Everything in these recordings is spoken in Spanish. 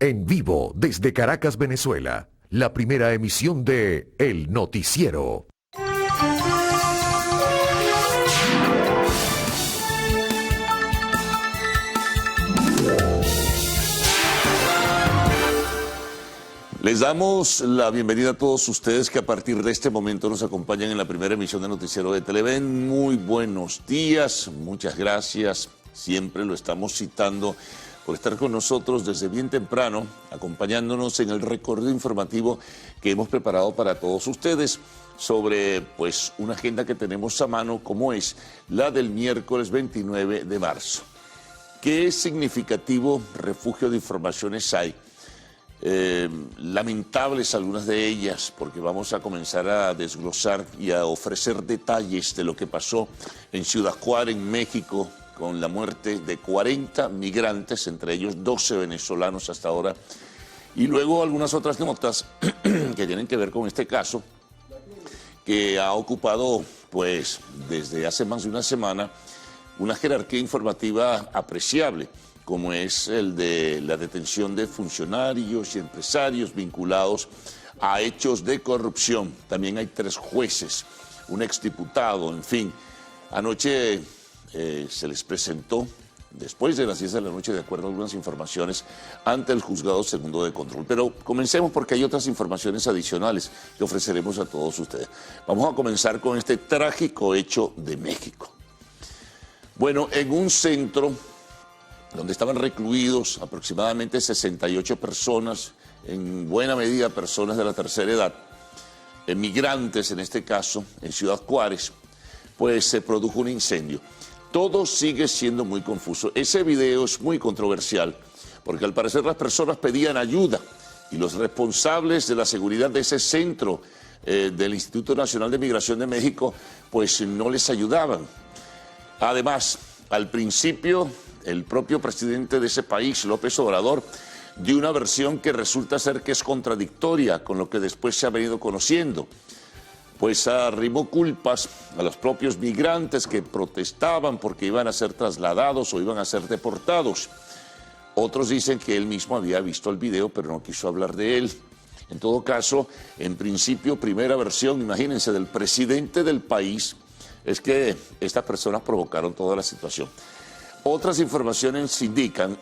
En vivo desde Caracas, Venezuela, la primera emisión de El Noticiero. Les damos la bienvenida a todos ustedes que a partir de este momento nos acompañan en la primera emisión de Noticiero de Televen. Muy buenos días, muchas gracias. Siempre lo estamos citando por estar con nosotros desde bien temprano, acompañándonos en el recorrido informativo que hemos preparado para todos ustedes sobre pues una agenda que tenemos a mano, como es la del miércoles 29 de marzo. ¿Qué significativo refugio de informaciones hay? Lamentables algunas de ellas, porque vamos a comenzar a desglosar y a ofrecer detalles de lo que pasó en Ciudad Juárez, en México, con la muerte de 40 migrantes, entre ellos 12 venezolanos hasta ahora, y luego algunas otras notas que tienen que ver con este caso, que ha ocupado, pues, desde hace más de una semana, una jerarquía informativa apreciable, como es el de la detención de funcionarios y empresarios vinculados a hechos de corrupción. También hay 3 jueces, un exdiputado, en fin. Anoche se les presentó, después de las 10 de la noche, de acuerdo a algunas informaciones, ante el Juzgado Segundo de Control. Pero comencemos porque hay otras informaciones adicionales que ofreceremos a todos ustedes. Vamos a comenzar con este trágico hecho de México. Bueno, en un centro donde estaban recluidos aproximadamente 68 personas, en buena medida personas de la tercera edad, migrantes en este caso, en Ciudad Juárez, pues se produjo un incendio. Todo sigue siendo muy confuso. Ese video es muy controversial, porque al parecer las personas pedían ayuda y los responsables de la seguridad de ese centro del Instituto Nacional de Migración de México, pues no les ayudaban. Además, al principio, el propio presidente de ese país, López Obrador, dio una versión que resulta ser que es contradictoria con lo que después se ha venido conociendo. Pues arrimó culpas a los propios migrantes que protestaban porque iban a ser trasladados o iban a ser deportados. Otros dicen que él mismo había visto el video, pero no quiso hablar de él. En todo caso, en principio, primera versión, imagínense, del presidente del país, es que estas personas provocaron toda la situación. Otras informaciones indican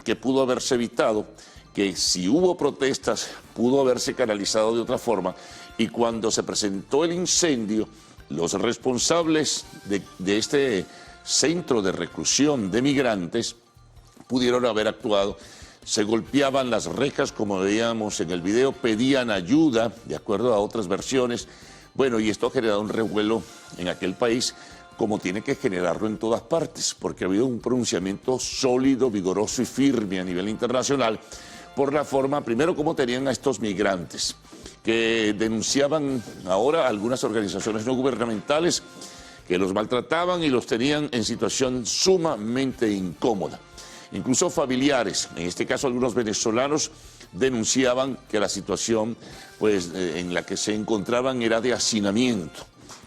que pudo haberse evitado, que si hubo protestas, pudo haberse canalizado de otra forma, y cuando se presentó el incendio, los responsables de este centro de reclusión de migrantes pudieron haber actuado. Se golpeaban las rejas, como veíamos en el video, pedían ayuda, de acuerdo a otras versiones. Bueno, y esto ha generado un revuelo en aquel país, como tiene que generarlo en todas partes, porque ha habido un pronunciamiento sólido, vigoroso y firme a nivel internacional por la forma, primero, como tenían a estos migrantes, que denunciaban ahora algunas organizaciones no gubernamentales que los maltrataban y los tenían en situación sumamente incómoda. Incluso familiares, en este caso algunos venezolanos, denunciaban que la situación pues, en la que se encontraban era de hacinamiento,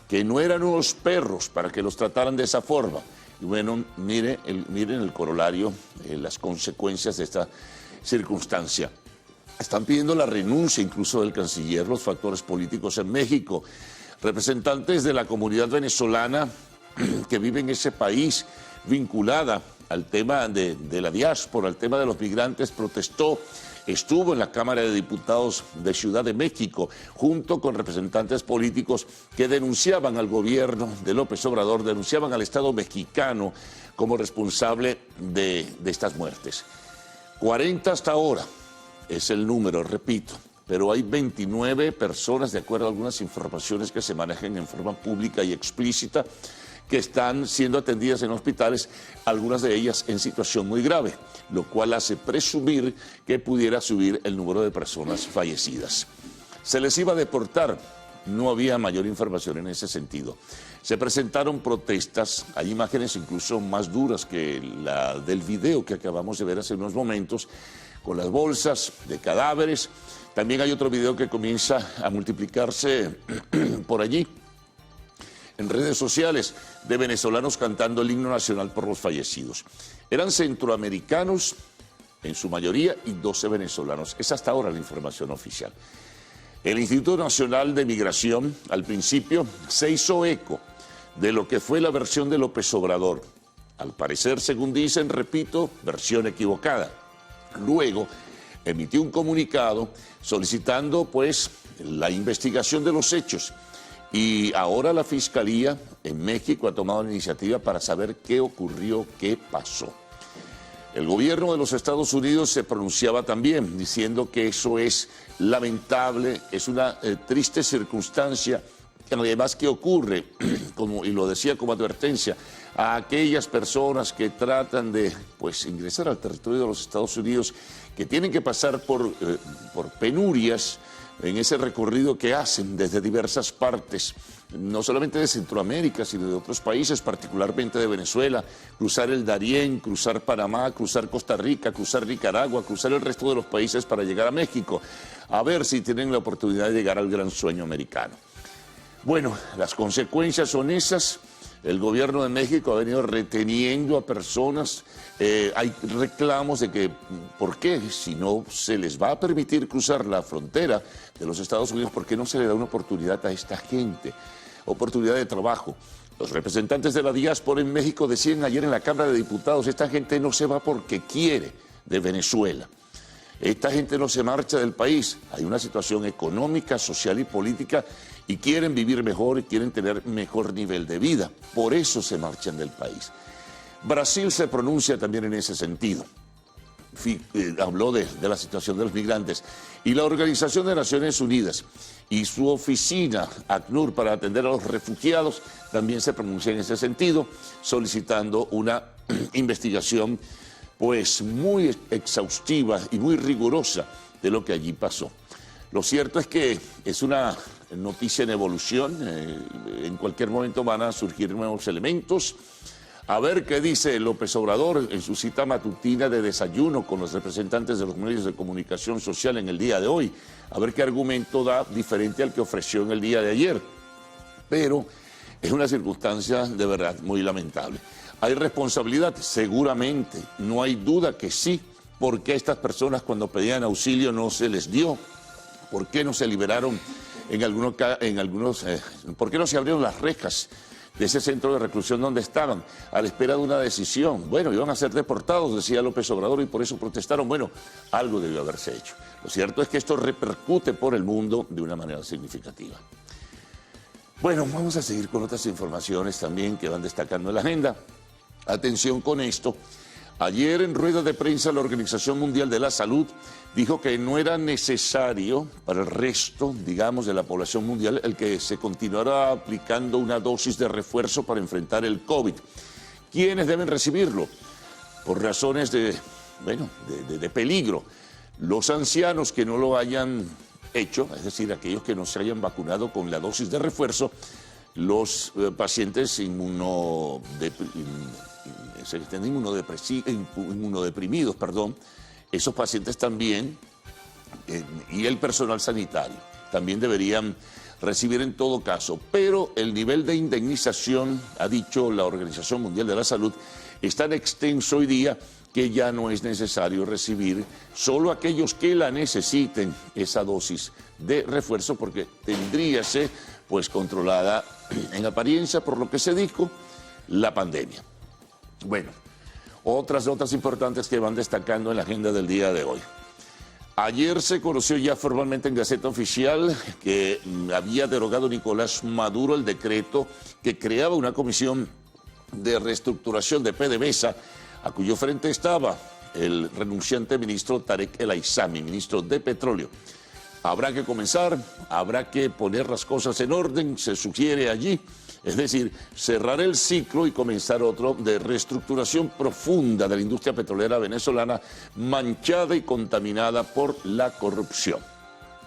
que no eran unos perros para que los trataran de esa forma. Y bueno, miren el corolario, las consecuencias de esta circunstancia. Están pidiendo la renuncia incluso del canciller, los factores políticos en México. Representantes de la comunidad venezolana que vive en ese país, vinculada al tema de la diáspora, al tema de los migrantes, protestó. Estuvo en la Cámara de Diputados de Ciudad de México, junto con representantes políticos que denunciaban al gobierno de López Obrador, denunciaban al Estado mexicano como responsable de estas muertes. 40 hasta ahora es el número, repito, pero hay 29 personas, de acuerdo a algunas informaciones que se manejan en forma pública y explícita, que están siendo atendidas en hospitales, algunas de ellas en situación muy grave, lo cual hace presumir que pudiera subir el número de personas fallecidas. Se les iba a deportar, no había mayor información en ese sentido. Se presentaron protestas, hay imágenes incluso más duras que la del video que acabamos de ver hace unos momentos, con las bolsas de cadáveres. También hay otro video que comienza a multiplicarse por allí, en redes sociales, de venezolanos cantando el himno nacional por los fallecidos. Eran centroamericanos en su mayoría, y 12 venezolanos. Es hasta ahora la información oficial. El Instituto Nacional de Migración, al principio, se hizo eco de lo que fue la versión de López Obrador. Al parecer, según dicen, repito, versión equivocada. Luego, emitió un comunicado solicitando, pues, la investigación de los hechos. Y ahora la Fiscalía en México ha tomado la iniciativa para saber qué ocurrió, qué pasó. El gobierno de los Estados Unidos se pronunciaba también diciendo que eso es lamentable, es una triste circunstancia, además que ocurre, como, y lo decía como advertencia, a aquellas personas que tratan de, pues, ingresar al territorio de los Estados Unidos, que tienen que pasar por penurias en ese recorrido que hacen desde diversas partes, no solamente de Centroamérica, sino de otros países, particularmente de Venezuela, cruzar el Darién, cruzar Panamá, cruzar Costa Rica, cruzar Nicaragua, cruzar el resto de los países para llegar a México, a ver si tienen la oportunidad de llegar al gran sueño americano. Bueno, las consecuencias son esas. El gobierno de México ha venido reteniendo a personas. Hay reclamos de que, ¿por qué? Si no se les va a permitir cruzar la frontera de los Estados Unidos, ¿por qué no se le da una oportunidad a esta gente? Oportunidad de trabajo. Los representantes de la diáspora en México decían ayer en la Cámara de Diputados, esta gente no se va porque quiere de Venezuela. Esta gente no se marcha del país. Hay una situación económica, social y política y quieren vivir mejor y quieren tener mejor nivel de vida. Por eso se marchan del país. Brasil se pronuncia también en ese sentido. Habló de la situación de los migrantes. Y la Organización de Naciones Unidas y su oficina, ACNUR, para atender a los refugiados, también se pronuncia en ese sentido, solicitando una investigación pues muy exhaustiva y muy rigurosa de lo que allí pasó. Lo cierto es que es una noticia en evolución, en cualquier momento van a surgir nuevos elementos. A ver qué dice López Obrador en su cita matutina de desayuno con los representantes de los medios de comunicación social en el día de hoy. A ver qué argumento da diferente al que ofreció en el día de ayer. Pero es una circunstancia de verdad muy lamentable. ¿Hay responsabilidad? Seguramente, no hay duda que sí. ¿Por qué a estas personas cuando pedían auxilio no se les dio? ¿Por qué no se liberaron por qué no se abrieron las rejas de ese centro de reclusión donde estaban a la espera de una decisión? Bueno, iban a ser deportados, decía López Obrador, y por eso protestaron. Bueno, algo debió haberse hecho. Lo cierto es que esto repercute por el mundo de una manera significativa. Bueno, vamos a seguir con otras informaciones también que van destacando en la agenda. Atención con esto. Ayer en rueda de prensa la Organización Mundial de la Salud dijo que no era necesario para el resto, digamos, de la población mundial el que se continuara aplicando una dosis de refuerzo para enfrentar el COVID. ¿Quiénes deben recibirlo? Por razones de peligro. Los ancianos que no lo hayan hecho, es decir, aquellos que no se hayan vacunado con la dosis de refuerzo, los pacientes inmunodeprimidos, esos pacientes también, y el personal sanitario, también deberían recibir en todo caso. Pero el nivel de indemnización, ha dicho la Organización Mundial de la Salud, es tan extenso hoy día que ya no es necesario recibir solo aquellos que la necesiten, esa dosis de refuerzo, porque tendríase pues controlada en apariencia, por lo que se dijo, la pandemia. Bueno, otras notas importantes que van destacando en la agenda del día de hoy. Ayer se conoció ya formalmente en Gaceta Oficial que había derogado Nicolás Maduro el decreto que creaba una comisión de reestructuración de PDVSA, a cuyo frente estaba el renunciante ministro Tarek El Aissami, ministro de Petróleo. Habrá que comenzar, habrá que poner las cosas en orden, se sugiere allí, es decir, cerrar el ciclo y comenzar otro de reestructuración profunda de la industria petrolera venezolana, manchada y contaminada por la corrupción.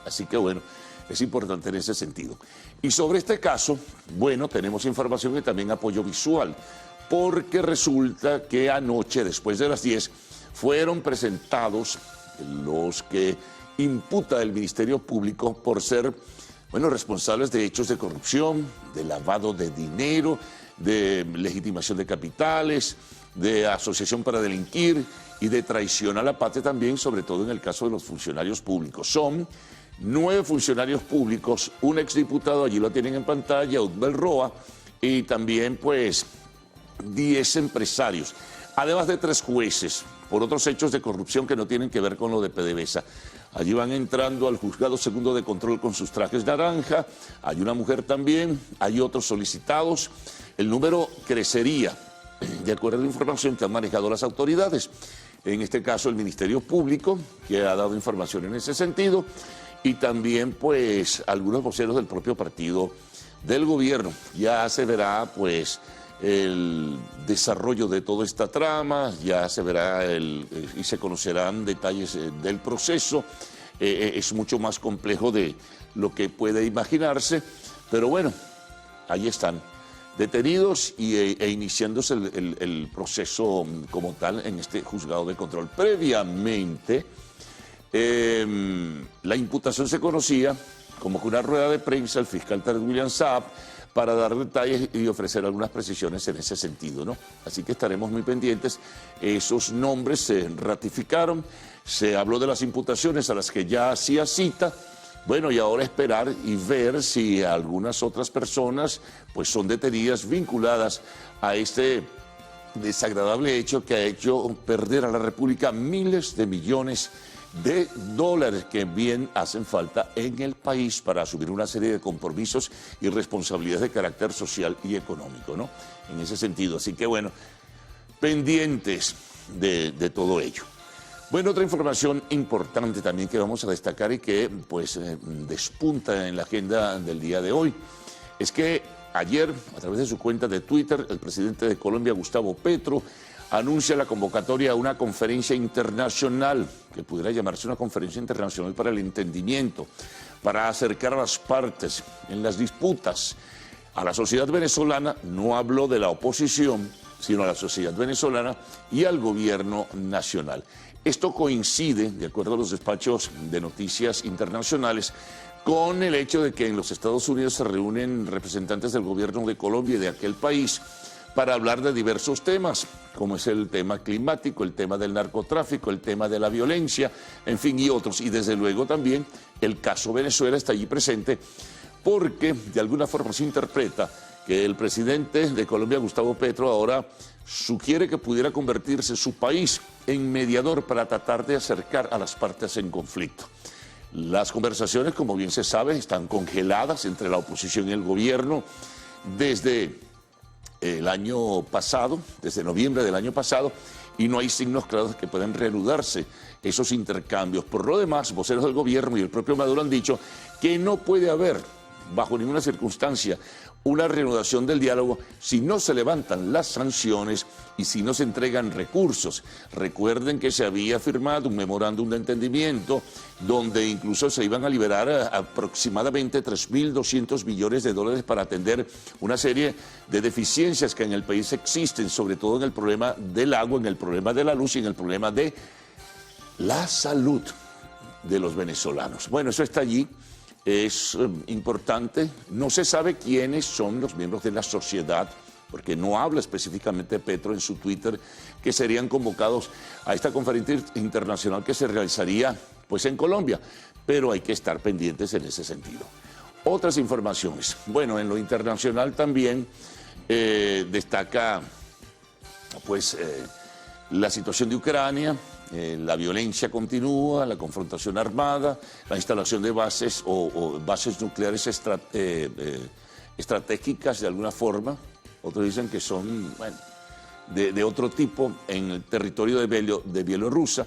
Así que bueno, es importante en ese sentido. Y sobre este caso, bueno, tenemos información y también apoyo visual, porque resulta que anoche, después de las 10, fueron presentados los que imputa el Ministerio Público por ser, responsables de hechos de corrupción, de lavado de dinero, de legitimación de capitales, de asociación para delinquir y de traición a la patria también, sobre todo en el caso de los funcionarios públicos. Son 9 funcionarios públicos, un exdiputado, allí lo tienen en pantalla, Utbel Roa, y también pues 10 empresarios, además de 3 jueces por otros hechos de corrupción que no tienen que ver con lo de PDVSA. Allí van entrando al juzgado segundo de control con sus trajes naranja, hay una mujer también, hay otros solicitados, el número crecería, de acuerdo a la información que han manejado las autoridades, en este caso el Ministerio Público, que ha dado información en ese sentido, y también pues algunos voceros del propio partido del gobierno. Ya se verá pues el desarrollo de toda esta trama, ya se verá y se conocerán detalles del proceso. Es mucho más complejo de lo que puede imaginarse, pero bueno, ahí están, detenidos e iniciándose el proceso como tal en este juzgado de control. Previamente, la imputación se conocía como que una rueda de prensa, el fiscal Tarek William Saab, para dar detalles y ofrecer algunas precisiones en ese sentido, ¿no? Así que estaremos muy pendientes. Esos nombres se ratificaron, se habló de las imputaciones a las que ya hacía cita. Bueno, y ahora esperar y ver si algunas otras personas pues son detenidas, vinculadas a este desagradable hecho que ha hecho perder a la República miles de millones de dólares que bien hacen falta en el país para asumir una serie de compromisos y responsabilidades de carácter social y económico, ¿no? En ese sentido. Así que bueno, pendientes de todo ello. Bueno, otra información importante también que vamos a destacar y que pues despunta en la agenda del día de hoy es que ayer, a través de su cuenta de Twitter, el presidente de Colombia, Gustavo Petro, anuncia la convocatoria a una conferencia internacional, que pudiera llamarse una conferencia internacional para el entendimiento, para acercar a las partes en las disputas a la sociedad venezolana. No habló de la oposición, sino a la sociedad venezolana y al gobierno nacional. Esto coincide, de acuerdo a los despachos de noticias internacionales, con el hecho de que en los Estados Unidos se reúnen representantes del gobierno de Colombia y de aquel país para hablar de diversos temas, como es el tema climático, el tema del narcotráfico, el tema de la violencia, en fin, y otros. Y desde luego también el caso Venezuela está allí presente, porque de alguna forma se interpreta que el presidente de Colombia, Gustavo Petro, ahora sugiere que pudiera convertirse su país en mediador para tratar de acercar a las partes en conflicto. Las conversaciones, como bien se sabe, están congeladas entre la oposición y el gobierno desde el año pasado, desde noviembre del año pasado, y no hay signos claros de que puedan reanudarse esos intercambios. Por lo demás, voceros del gobierno y el propio Maduro han dicho que no puede haber, bajo ninguna circunstancia, una reanudación del diálogo si no se levantan las sanciones y si no se entregan recursos. Recuerden que se había firmado un memorándum de entendimiento donde incluso se iban a liberar aproximadamente 3.200 millones de dólares para atender una serie de deficiencias que en el país existen, sobre todo en el problema del agua, en el problema de la luz y en el problema de la salud de los venezolanos. Bueno, eso está allí. Es importante, no se sabe quiénes son los miembros de la sociedad, porque no habla específicamente Petro en su Twitter, que serían convocados a esta conferencia internacional que se realizaría pues en Colombia, pero hay que estar pendientes en ese sentido. Otras informaciones, bueno, en lo internacional también destaca pues la situación de Ucrania. La violencia continúa, la confrontación armada, la instalación de bases o bases nucleares estratégicas de alguna forma. Otros dicen que son bueno, de otro tipo en el territorio de Bielorrusia.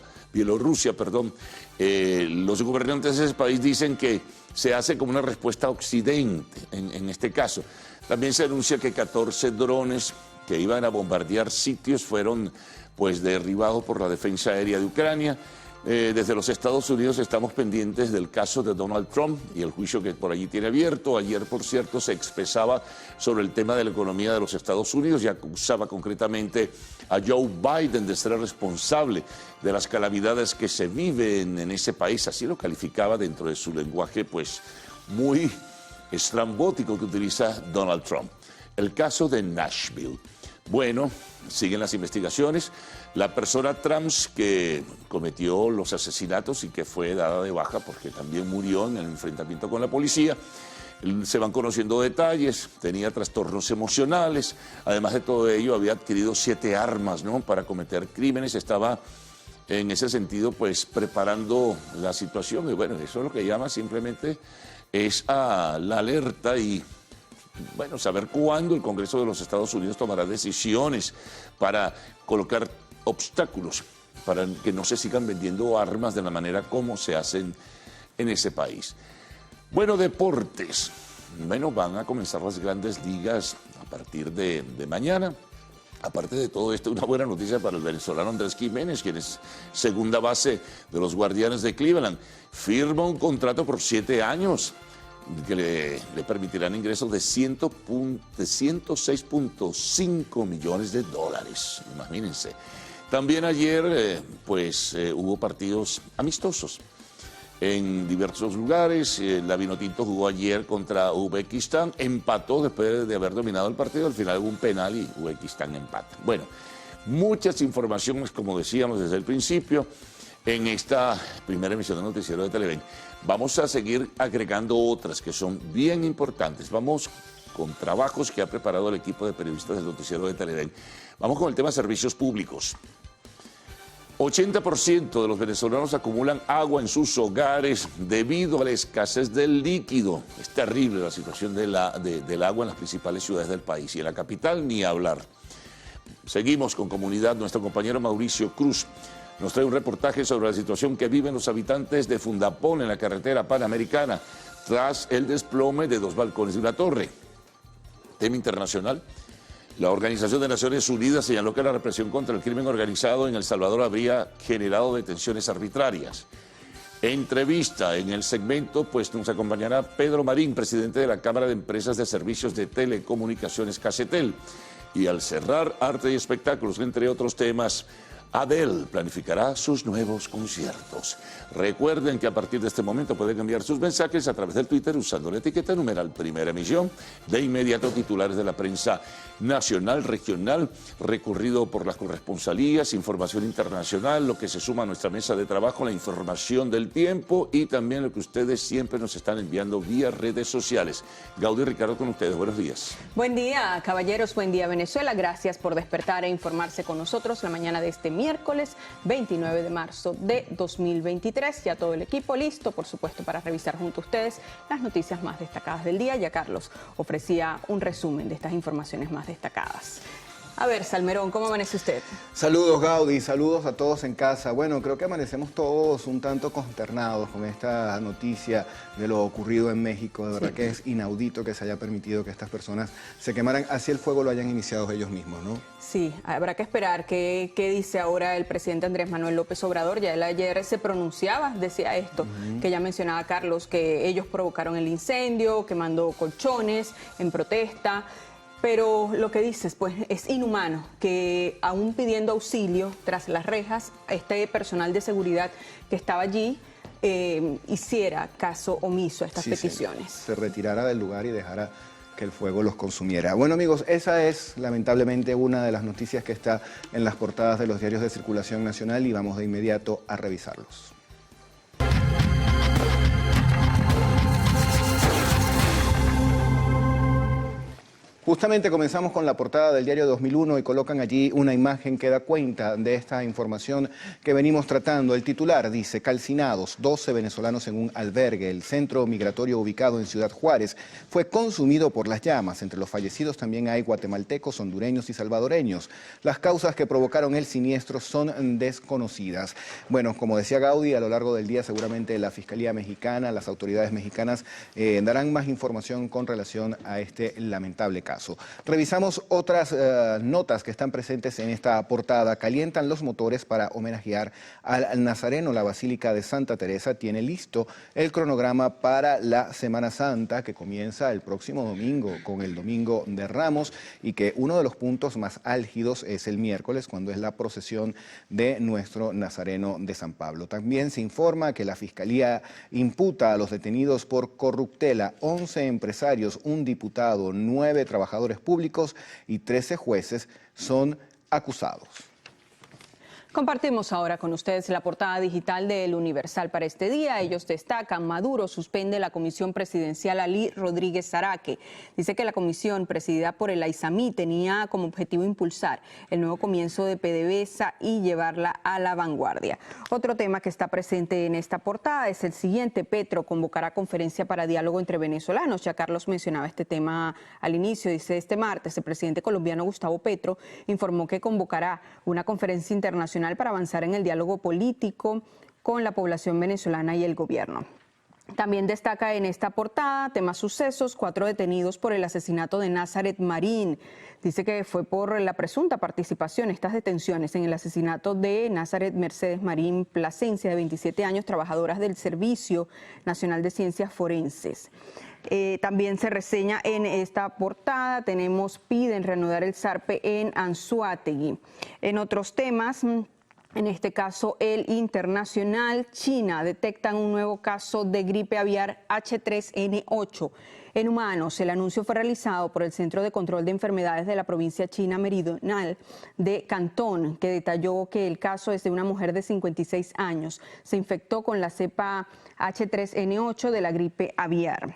Los gobernantes de ese país dicen que se hace como una respuesta a Occidente en este caso. También se anuncia que 14 drones que iban a bombardear sitios fueron pues derribados por la defensa aérea de Ucrania. Desde los Estados Unidos estamos pendientes del caso de Donald Trump y el juicio que por allí tiene abierto. Ayer, por cierto, se expresaba sobre el tema de la economía de los Estados Unidos y acusaba concretamente a Joe Biden de ser el responsable de las calamidades que se viven en ese país. Así lo calificaba dentro de su lenguaje pues muy estrambótico que utiliza Donald Trump. El caso de Nashville. Bueno, siguen las investigaciones. La persona trans que cometió los asesinatos y que fue dada de baja porque también murió en el enfrentamiento con la policía, se van conociendo detalles, tenía trastornos emocionales, además de todo ello había adquirido 7 armas, ¿no?, para cometer crímenes, estaba en ese sentido pues preparando la situación y bueno, eso es lo que llama simplemente es a la alerta y bueno, saber cuándo el Congreso de los Estados Unidos tomará decisiones para colocar obstáculos para que no se sigan vendiendo armas de la manera como se hacen en ese país. Bueno, deportes. Bueno, van a comenzar las grandes ligas a partir de mañana. Aparte de todo esto, una buena noticia para el venezolano Andrés Giménez, quien es segunda base de los Guardianes de Cleveland. Firma un contrato por 7 años que le permitirán ingresos de 106.5 millones de dólares. Imagínense. También ayer, hubo partidos amistosos en diversos lugares. La Vinotinto jugó ayer contra Uzbekistán, empató después de haber dominado el partido, al final hubo un penal y Uzbekistán empata. Bueno, muchas informaciones, como decíamos desde el principio, en esta primera emisión de Noticiero de Televen. Vamos a seguir agregando otras que son bien importantes. Vamos con trabajos que ha preparado el equipo de periodistas del Noticiero de Televen. Vamos con el tema de servicios públicos. 80% de los venezolanos acumulan agua en sus hogares debido a la escasez del líquido. Es terrible la situación del agua en las principales ciudades del país y en la capital ni hablar. Seguimos con comunidad. Nuestro compañero Mauricio Cruz nos trae un reportaje sobre la situación que viven los habitantes de Fundapón en la carretera panamericana tras el desplome de 2 balcones de una torre. Tema internacional. La Organización de Naciones Unidas señaló que la represión contra el crimen organizado en El Salvador habría generado detenciones arbitrarias. Entrevista en el segmento, pues nos acompañará Pedro Marín, presidente de la Cámara de Empresas de Servicios de Telecomunicaciones Casetel. Y al cerrar, arte y espectáculos, entre otros temas, Adele planificará sus nuevos conciertos. Recuerden que a partir de este momento pueden enviar sus mensajes a través del Twitter usando la etiqueta numeral Primera Emisión. De inmediato, titulares de la prensa nacional, regional, recorrido por las corresponsalías, información internacional, lo que se suma a nuestra mesa de trabajo, la información del tiempo y también lo que ustedes siempre nos están enviando vía redes sociales. Gaudí y Ricardo con ustedes, buenos días. Buen día, caballeros, buen día, Venezuela. Gracias por despertar e informarse con nosotros la mañana de este miércoles 29 de marzo de 2023. Ya todo el equipo listo, por supuesto, para revisar junto a ustedes las noticias más destacadas del día. Ya Carlos ofrecía un resumen de estas informaciones más destacadas. A ver, Salmerón, ¿cómo amanece usted? Saludos, Gaudí, saludos a todos en casa. Bueno, creo que amanecemos todos un tanto consternados con esta noticia de lo ocurrido en México. De verdad que es inaudito que se haya permitido que estas personas se quemaran, así el fuego lo hayan iniciado ellos mismos, ¿no? Sí, habrá que esperar qué dice ahora el presidente Andrés Manuel López Obrador. Ya él ayer se pronunciaba, decía esto, que ya mencionaba Carlos, que ellos provocaron el incendio, que mandó colchones en protesta. Pero lo que dices, pues es inhumano que aún pidiendo auxilio tras las rejas, este personal de seguridad que estaba allí hiciera caso omiso a estas peticiones. Se retirara del lugar y dejara que el fuego los consumiera. Bueno, amigos, esa es lamentablemente una de las noticias que está en las portadas de los diarios de circulación nacional y vamos de inmediato a revisarlos. Justamente comenzamos con la portada del diario 2001 y colocan allí una imagen que da cuenta de esta información que venimos tratando. El titular dice, calcinados, 12 venezolanos en un albergue. El centro migratorio ubicado en Ciudad Juárez fue consumido por las llamas. Entre los fallecidos también hay guatemaltecos, hondureños y salvadoreños. Las causas que provocaron el siniestro son desconocidas. Bueno, como decía Gaudí, a lo largo del día seguramente la Fiscalía Mexicana, las autoridades mexicanas darán más información con relación a este lamentable caso. Revisamos otras notas que están presentes en esta portada. Calientan los motores para homenajear al Nazareno. La Basílica de Santa Teresa tiene listo el cronograma para la Semana Santa que comienza el próximo domingo con el Domingo de Ramos y que uno de los puntos más álgidos es el miércoles cuando es la procesión de nuestro Nazareno de San Pablo. También se informa que la Fiscalía imputa a los detenidos por corruptela, 11 empresarios, un diputado, 9 trabajadores trabajadores públicos y 13 jueces son acusados. Compartimos ahora con ustedes la portada digital de El Universal para este día. Ellos destacan: Maduro suspende la comisión presidencial Ali Rodríguez Zaraque. Dice que la comisión presidida por el Aizamí tenía como objetivo impulsar el nuevo comienzo de PDVSA y llevarla a la vanguardia. Otro tema que está presente en esta portada es el siguiente: Petro convocará conferencia para diálogo entre venezolanos. Ya Carlos mencionaba este tema al inicio. Dice: este martes el presidente colombiano Gustavo Petro informó que convocará una conferencia internacional para avanzar en el diálogo político con la población venezolana y el gobierno. También destaca en esta portada temas sucesos: 4 detenidos por el asesinato de Nazaret Marín. Dice que fue por la presunta participación, estas detenciones, en el asesinato de Nazaret Mercedes Marín Plasencia, de 27 años, trabajadoras del Servicio Nacional de Ciencias Forenses. También se reseña en esta portada, piden reanudar el zarpe en Anzoátegui. En otros temas, en este caso el internacional, China detectan un nuevo caso de gripe aviar H3N8 en humanos. El anuncio fue realizado por el Centro de Control de Enfermedades de la provincia china meridional de Cantón, que detalló que el caso es de una mujer de 56 años. Se infectó con la cepa H3N8 de la gripe aviar.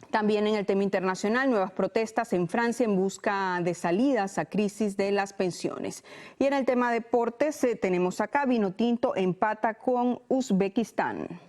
También en el tema internacional, nuevas protestas en Francia en busca de salidas a crisis de las pensiones. Y en el tema deportes tenemos acá: Vinotinto empata con Uzbekistán.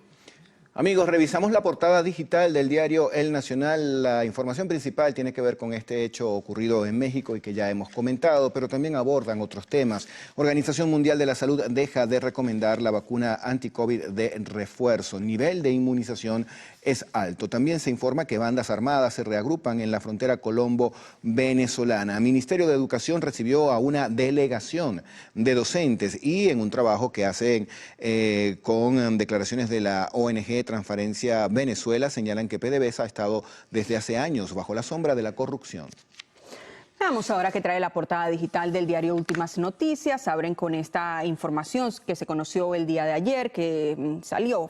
Amigos, revisamos la portada digital del diario El Nacional. La información principal tiene que ver con este hecho ocurrido en México y que ya hemos comentado, pero también abordan otros temas. Organización Mundial de la Salud deja de recomendar la vacuna anti-COVID de refuerzo. Nivel de inmunización es alto. También se informa que bandas armadas se reagrupan en la frontera colombo-venezolana. El Ministerio de Educación recibió a una delegación de docentes y en un trabajo que hacen con declaraciones de la ONG Transparencia Venezuela, señalan que PDVSA ha estado desde hace años bajo la sombra de la corrupción. Veamos ahora qué trae la portada digital del diario Últimas Noticias. Abren con esta información que se conoció el día de ayer, que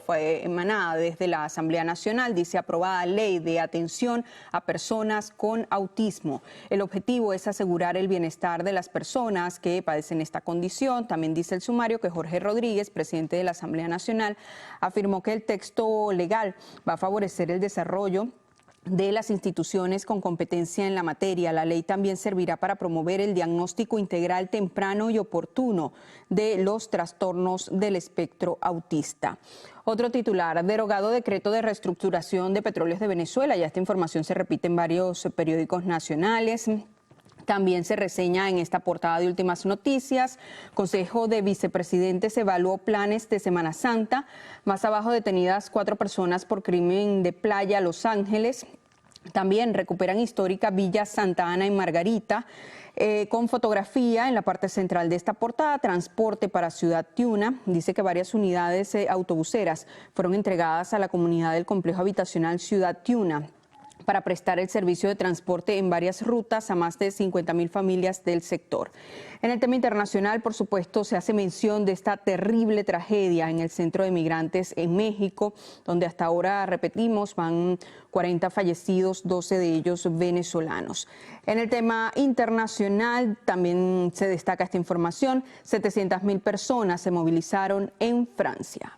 fue emanada desde la Asamblea Nacional. Dice: aprobada ley de atención a personas con autismo. El objetivo es asegurar el bienestar de las personas que padecen esta condición. También dice el sumario que Jorge Rodríguez, presidente de la Asamblea Nacional, afirmó que el texto legal va a favorecer el desarrollo de las instituciones con competencia en la materia. La ley también servirá para promover el diagnóstico integral, temprano y oportuno de los trastornos del espectro autista. Otro titular: derogado decreto de reestructuración de Petróleos de Venezuela. Ya esta información se repite en varios periódicos nacionales. También se reseña en esta portada de Últimas Noticias: Consejo de Vicepresidentes evaluó planes de Semana Santa. Más abajo, detenidas 4 personas por crimen de playa, Los Ángeles. También recuperan histórica Villa Santa Ana en Margarita. Con fotografía en la parte central de esta portada: transporte para Ciudad Tiuna. Dice que varias unidades autobuseras fueron entregadas a la comunidad del complejo habitacional Ciudad Tiuna para prestar el servicio de transporte en varias rutas a más de 50.000 familias del sector. En el tema internacional, por supuesto, se hace mención de esta terrible tragedia en el centro de migrantes en México, donde hasta ahora, repetimos, van 40 fallecidos, 12 de ellos venezolanos. En el tema internacional también se destaca esta información: 700.000 personas se movilizaron en Francia.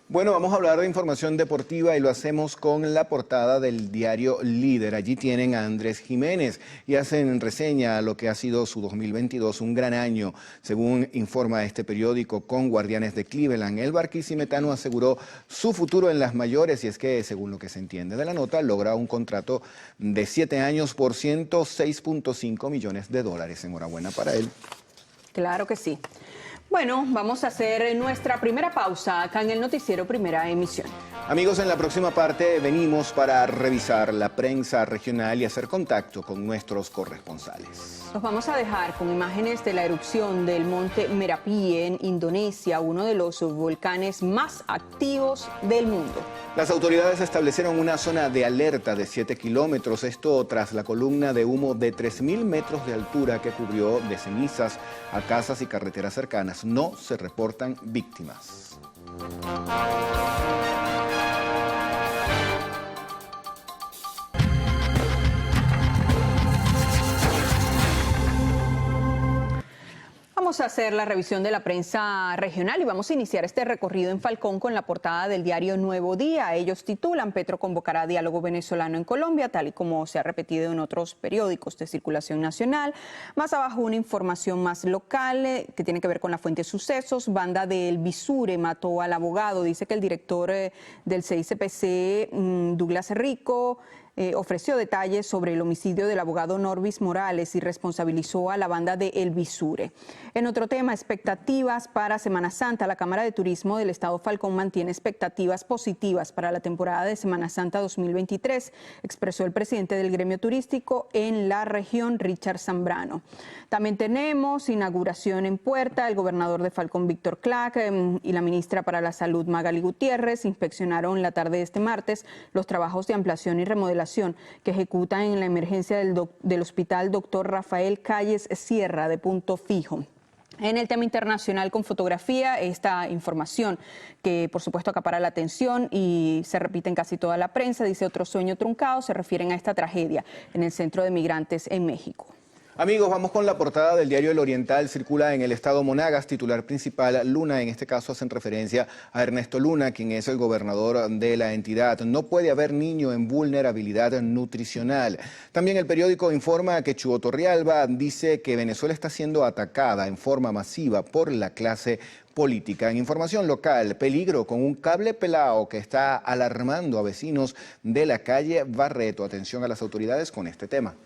Bueno, vamos a hablar de información deportiva y lo hacemos con la portada del diario Líder. Allí tienen a Andrés Jiménez y hacen reseña a lo que ha sido su 2022, un gran año, según informa este periódico, con Guardianes de Cleveland. El barquisimetano aseguró su futuro en las mayores y es que, según lo que se entiende de la nota, logra un contrato de 7 años por $106.5 millones. Enhorabuena para él. Claro que sí. Bueno, vamos a hacer nuestra primera pausa acá en el noticiero Primera Emisión. Amigos, en la próxima parte venimos para revisar la prensa regional y hacer contacto con nuestros corresponsales. Nos vamos a dejar con imágenes de la erupción del monte Merapi en Indonesia, uno de los volcanes más activos del mundo. Las autoridades establecieron una zona de alerta de 7 kilómetros, esto tras la columna de humo de 3.000 metros de altura que cubrió de cenizas a casas y carreteras cercanas. No se reportan víctimas. a hacer la revisión de la prensa regional y vamos a iniciar este recorrido en Falcón con la portada del diario Nuevo Día. Ellos titulan: Petro convocará diálogo venezolano en Colombia, tal y como se ha repetido en otros periódicos de circulación nacional. Más abajo una información más local que tiene que ver con la fuente de sucesos. Banda de El Visure mató al abogado. Dice que el director del CICPC, Douglas Rico, ofreció detalles sobre el homicidio del abogado Norvis Morales y responsabilizó a la banda de El Visure. En otro tema, expectativas para Semana Santa. La Cámara de Turismo del Estado Falcón mantiene expectativas positivas para la temporada de Semana Santa 2023, expresó el presidente del gremio turístico en la región, Richard Zambrano. También tenemos inauguración en puerta. El gobernador de Falcón, Víctor Clark, y la ministra para la Salud, Magali Gutiérrez, inspeccionaron la tarde de este martes los trabajos de ampliación y remodelación que ejecutan en la emergencia del Hospital Dr. Rafael Calles Sierra de Punto Fijo. En el tema internacional, con fotografía, esta información que por supuesto acapara la atención y se repite en casi toda la prensa, dice: otro sueño truncado. Se refieren a esta tragedia en el centro de migrantes en México. Amigos, vamos con la portada del diario El Oriental. Circula en el estado Monagas, titular principal Luna. En este caso hacen referencia a Ernesto Luna, quien es el gobernador de la entidad. No puede haber niño en vulnerabilidad nutricional. También el periódico informa que Chugo Torrealba dice que Venezuela está siendo atacada en forma masiva por la clase política. En información local, peligro con un cable pelado que está alarmando a vecinos de la calle Barreto. Atención a las autoridades con este tema.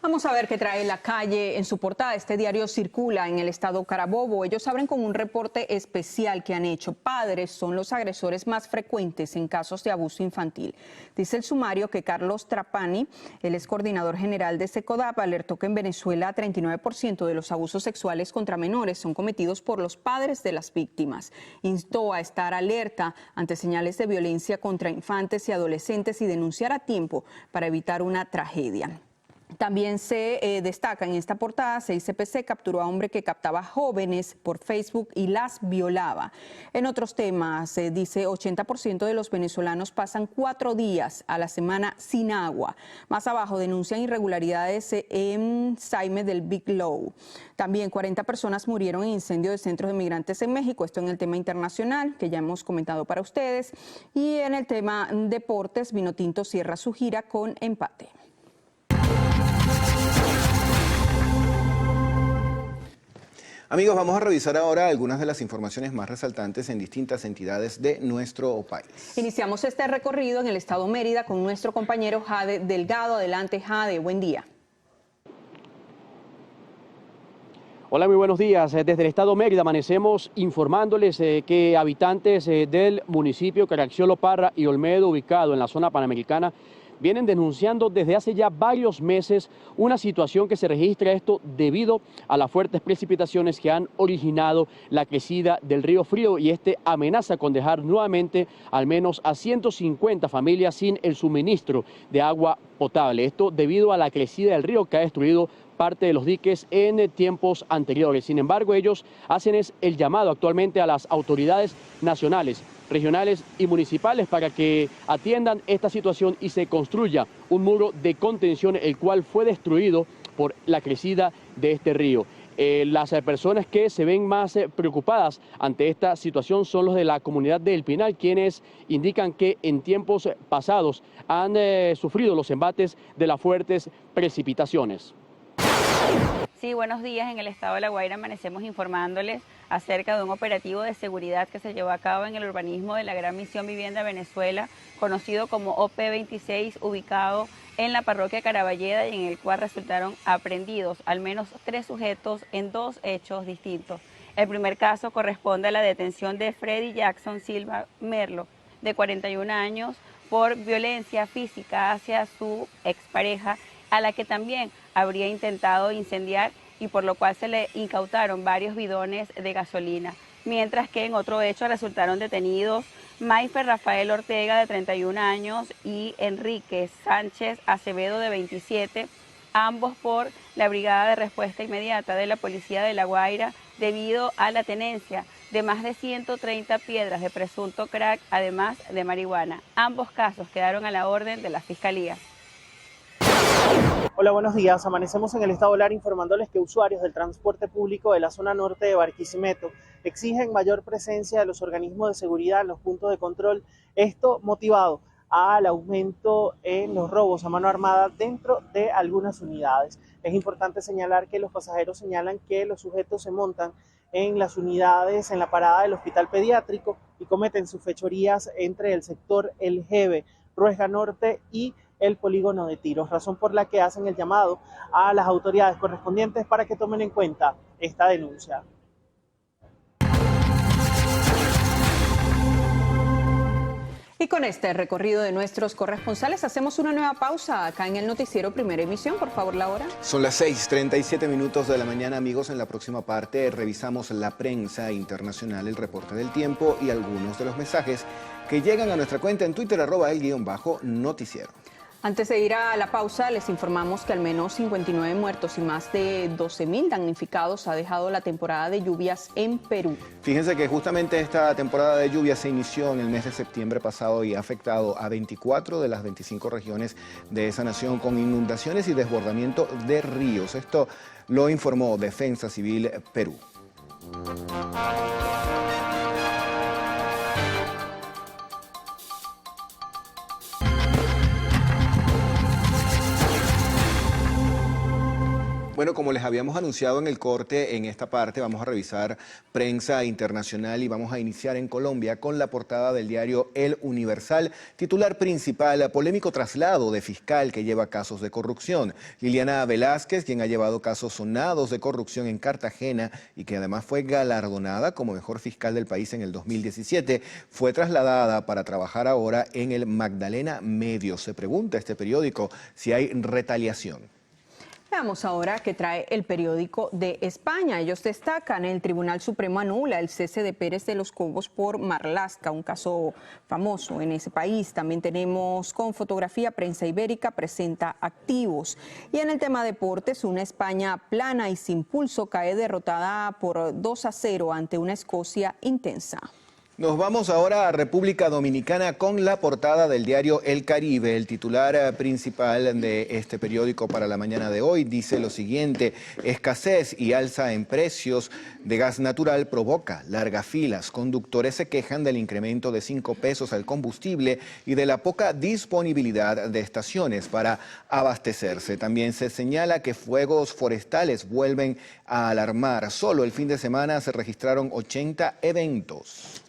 Vamos a ver qué trae La Calle en su portada. Este diario circula en el estado Carabobo. Ellos abren con un reporte especial que han hecho. Padres son los agresores más frecuentes en casos de abuso infantil. Dice el sumario que Carlos Trapani, el ex coordinador general de SECODAP, alertó que en Venezuela 39% de los abusos sexuales contra menores son cometidos por los padres de las víctimas. Instó a estar alerta ante señales de violencia contra infantes y adolescentes y denunciar a tiempo para evitar una tragedia. También se destaca en esta portada: CICPC capturó a hombre que captaba jóvenes por Facebook y las violaba. En otros temas, dice 80% de los venezolanos pasan 4 días a la semana sin agua. Más abajo denuncian irregularidades en Saime del Big Low. También 40 personas murieron en incendio de centros de migrantes en México. Esto en el tema internacional, que ya hemos comentado para ustedes. Y en el tema deportes, Vinotinto cierra su gira con empate. Amigos, vamos a revisar ahora algunas de las informaciones más resaltantes en distintas entidades de nuestro país. Iniciamos este recorrido en el estado Mérida con nuestro compañero Jade Delgado. Adelante, Jade, buen día. Hola, muy buenos días. Desde el estado Mérida amanecemos informándoles que habitantes del municipio Caracciolo, Parra y Olmedo, ubicado en la zona panamericana, vienen denunciando desde hace ya varios meses una situación que se registra, esto debido a las fuertes precipitaciones que han originado la crecida del río Frío, y este amenaza con dejar nuevamente al menos a 150 familias sin el suministro de agua potable. Esto debido a la crecida del río que ha destruido parte de los diques en tiempos anteriores. Sin embargo, ellos hacen el llamado actualmente a las autoridades nacionales, regionales y municipales para que atiendan esta situación y se construya un muro de contención, el cual fue destruido por la crecida de este río. Las personas que se ven más preocupadas ante esta situación son los de la comunidad de El Pinal, quienes indican que en tiempos pasados han sufrido los embates de las fuertes precipitaciones. Sí, buenos días. En el estado de La Guaira amanecemos informándoles acerca de un operativo de seguridad que se llevó a cabo en el urbanismo de la Gran Misión Vivienda Venezuela, conocido como OP26, ubicado en la parroquia Caraballeda, y en el cual resultaron aprehendidos al menos 3 sujetos en 2 hechos distintos. El primer caso corresponde a la detención de Freddy Jackson Silva Merlo, de 41 años, por violencia física hacia su expareja, a la que también habría intentado incendiar, y por lo cual se le incautaron varios bidones de gasolina. Mientras que en otro hecho resultaron detenidos Maifer Rafael Ortega, de 31 años, y Enrique Sánchez Acevedo, de 27, ambos por la Brigada de Respuesta Inmediata de la Policía de La Guaira, debido a la tenencia de más de 130 piedras de presunto crack, además de marihuana. Ambos casos quedaron a la orden de la Fiscalía. Hola, buenos días. Amanecemos en el estado Lara informándoles que usuarios del transporte público de la zona norte de Barquisimeto exigen mayor presencia de los organismos de seguridad en los puntos de control. Esto motivado al aumento en los robos a mano armada dentro de algunas unidades. Es importante señalar que los pasajeros señalan que los sujetos se montan en las unidades en la parada del hospital pediátrico y cometen sus fechorías entre el sector El Jeve, Ruesga Norte y el polígono de Tiros, razón por la que hacen el llamado a las autoridades correspondientes para que tomen en cuenta esta denuncia. Y con este recorrido de nuestros corresponsales hacemos una nueva pausa acá en el noticiero Primera Emisión. Por favor, la hora. Son las 6:37 de la mañana, amigos. En la próxima parte revisamos la prensa internacional, el reporte del tiempo y algunos de los mensajes que llegan a nuestra cuenta en Twitter, @el_noticiero. Antes de ir a la pausa, les informamos que al menos 59 muertos y más de 12.000 damnificados ha dejado la temporada de lluvias en Perú. Fíjense que justamente esta temporada de lluvias se inició en el mes de septiembre pasado y ha afectado a 24 de las 25 regiones de esa nación con inundaciones y desbordamiento de ríos. Esto lo informó Defensa Civil Perú. Bueno, como les habíamos anunciado en el corte, en esta parte vamos a revisar prensa internacional y vamos a iniciar en Colombia con la portada del diario El Universal. Titular principal: polémico traslado de fiscal que lleva casos de corrupción. Liliana Velázquez, quien ha llevado casos sonados de corrupción en Cartagena y que además fue galardonada como mejor fiscal del país en el 2017, fue trasladada para trabajar ahora en el Magdalena Medio. Se pregunta este periódico si hay retaliación. Veamos ahora qué trae el periódico de España. Ellos destacan: el Tribunal Supremo anula el cese de Pérez de los Cobos por Marlaska, un caso famoso en ese país. También tenemos con fotografía: Prensa Ibérica presenta activos. Y en el tema deportes, una España plana y sin pulso cae derrotada por 2-0 ante una Escocia intensa. Nos vamos ahora a República Dominicana con la portada del diario El Caribe. El titular principal de este periódico para la mañana de hoy dice lo siguiente: escasez y alza en precios de gas natural provoca largas filas. Conductores se quejan del incremento de 5 pesos al combustible y de la poca disponibilidad de estaciones para abastecerse. También se señala que fuegos forestales vuelven a alarmar. Solo el fin de semana se registraron 80 eventos.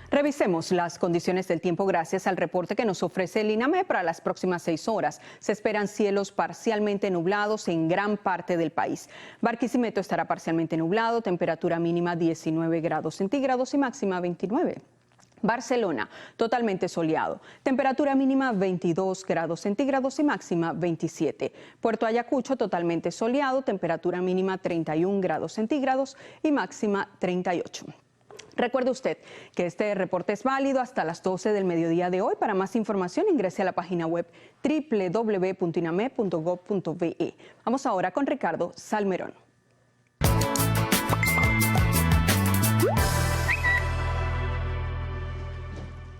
Revisemos las condiciones del tiempo gracias al reporte que nos ofrece el INAME para las próximas 6 horas. Se esperan cielos parcialmente nublados en gran parte del país. Barquisimeto estará parcialmente nublado, temperatura mínima 19 grados centígrados y máxima 29. Barcelona, totalmente soleado, temperatura mínima 22 grados centígrados y máxima 27. Puerto Ayacucho, totalmente soleado, temperatura mínima 31 grados centígrados y máxima 38. Recuerde usted que este reporte es válido hasta las 12 del mediodía de hoy. Para más información, ingrese a la página web www.iname.gov.be. Vamos ahora con Ricardo Salmerón.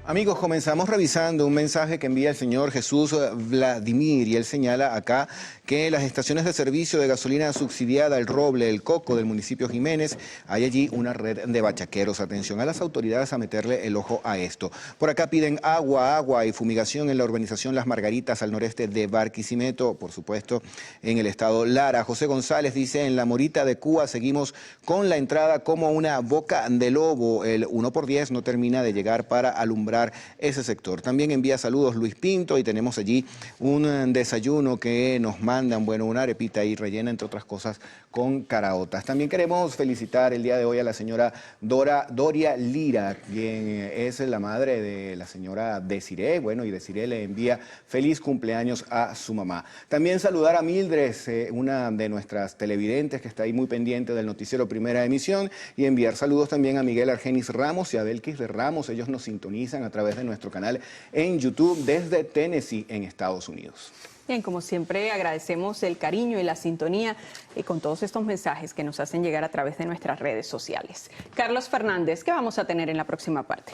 Amigos, comenzamos revisando un mensaje que envía el señor Jesús Vladimir y él señala acá que las estaciones de servicio de gasolina subsidiada El Roble, El Coco del municipio Jiménez, hay allí una red de bachaqueros. Atención a las autoridades a meterle el ojo a esto. Por acá piden agua y fumigación en la urbanización Las Margaritas al noreste de Barquisimeto, por supuesto en el estado Lara. José González dice: en la Morita de Cuba seguimos con la entrada como una boca de lobo. El 1x10 no termina de llegar para alumbrar ese sector. También envía saludos Luis Pinto y tenemos allí un desayuno que nos mandan, bueno, una arepita ahí rellena, entre otras cosas, con caraotas. También queremos felicitar el día de hoy a la señora Doria Lira, quien es la madre de la señora Desiree. Bueno, y Desiree le envía feliz cumpleaños a su mamá. También saludar a Mildred, una de nuestras televidentes que está ahí muy pendiente del noticiero Primera Emisión, y enviar saludos también a Miguel Argenis Ramos y a Belkis de Ramos. Ellos nos sintonizan a través de nuestro canal en YouTube desde Tennessee, en Estados Unidos. Bien, como siempre agradecemos el cariño y la sintonía con todos estos mensajes que nos hacen llegar a través de nuestras redes sociales. Carlos Fernández, ¿qué vamos a tener en la próxima parte?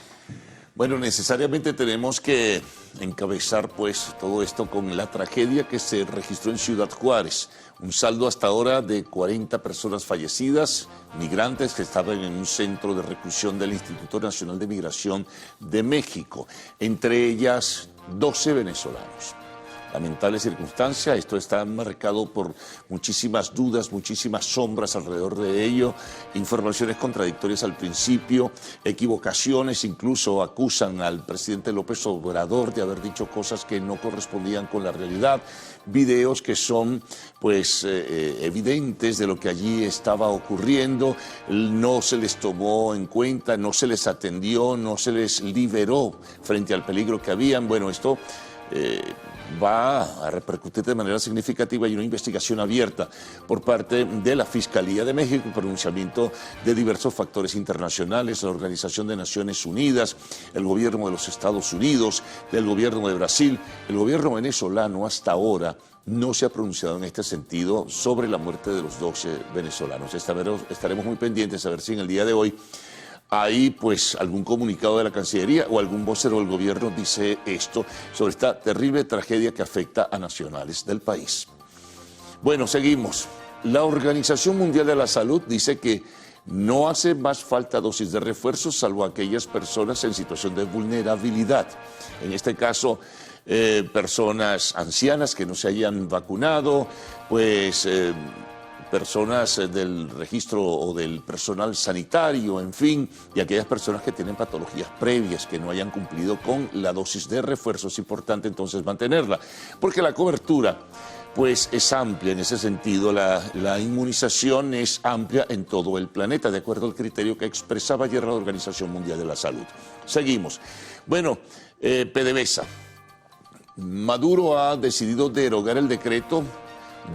Bueno, necesariamente tenemos que encabezar pues todo esto con la tragedia que se registró en Ciudad Juárez. Un saldo hasta ahora de 40 personas fallecidas, migrantes que estaban en un centro de reclusión del Instituto Nacional de Migración de México, entre ellas 12 venezolanos. Lamentable circunstancia, esto está marcado por muchísimas dudas, muchísimas sombras alrededor de ello, informaciones contradictorias al principio, equivocaciones, incluso acusan al presidente López Obrador de haber dicho cosas que no correspondían con la realidad, videos que son pues evidentes de lo que allí estaba ocurriendo, no se les tomó en cuenta, no se les atendió, no se les liberó frente al peligro que habían. Bueno, esto va a repercutir de manera significativa y una investigación abierta por parte de la Fiscalía de México, pronunciamiento de diversos factores internacionales, la Organización de Naciones Unidas, el gobierno de los Estados Unidos, del gobierno de Brasil. El gobierno venezolano hasta ahora no se ha pronunciado en este sentido sobre la muerte de los 12 venezolanos. Estaremos muy pendientes a ver si en el día de hoy hay pues algún comunicado de la Cancillería o algún vocero del gobierno dice esto sobre esta terrible tragedia que afecta a nacionales del país. Bueno, seguimos. La Organización Mundial de la Salud dice que no hace más falta dosis de refuerzo salvo a aquellas personas en situación de vulnerabilidad. En este caso, personas ancianas que no se hayan vacunado, pues personas del registro o del personal sanitario, en fin, y aquellas personas que tienen patologías previas, que no hayan cumplido con la dosis de refuerzo. Es importante entonces mantenerla, porque la cobertura pues es amplia en ese sentido, la inmunización es amplia en todo el planeta, de acuerdo al criterio que expresaba ayer la Organización Mundial de la Salud. Seguimos. Bueno, PDVSA. Maduro ha decidido derogar el decreto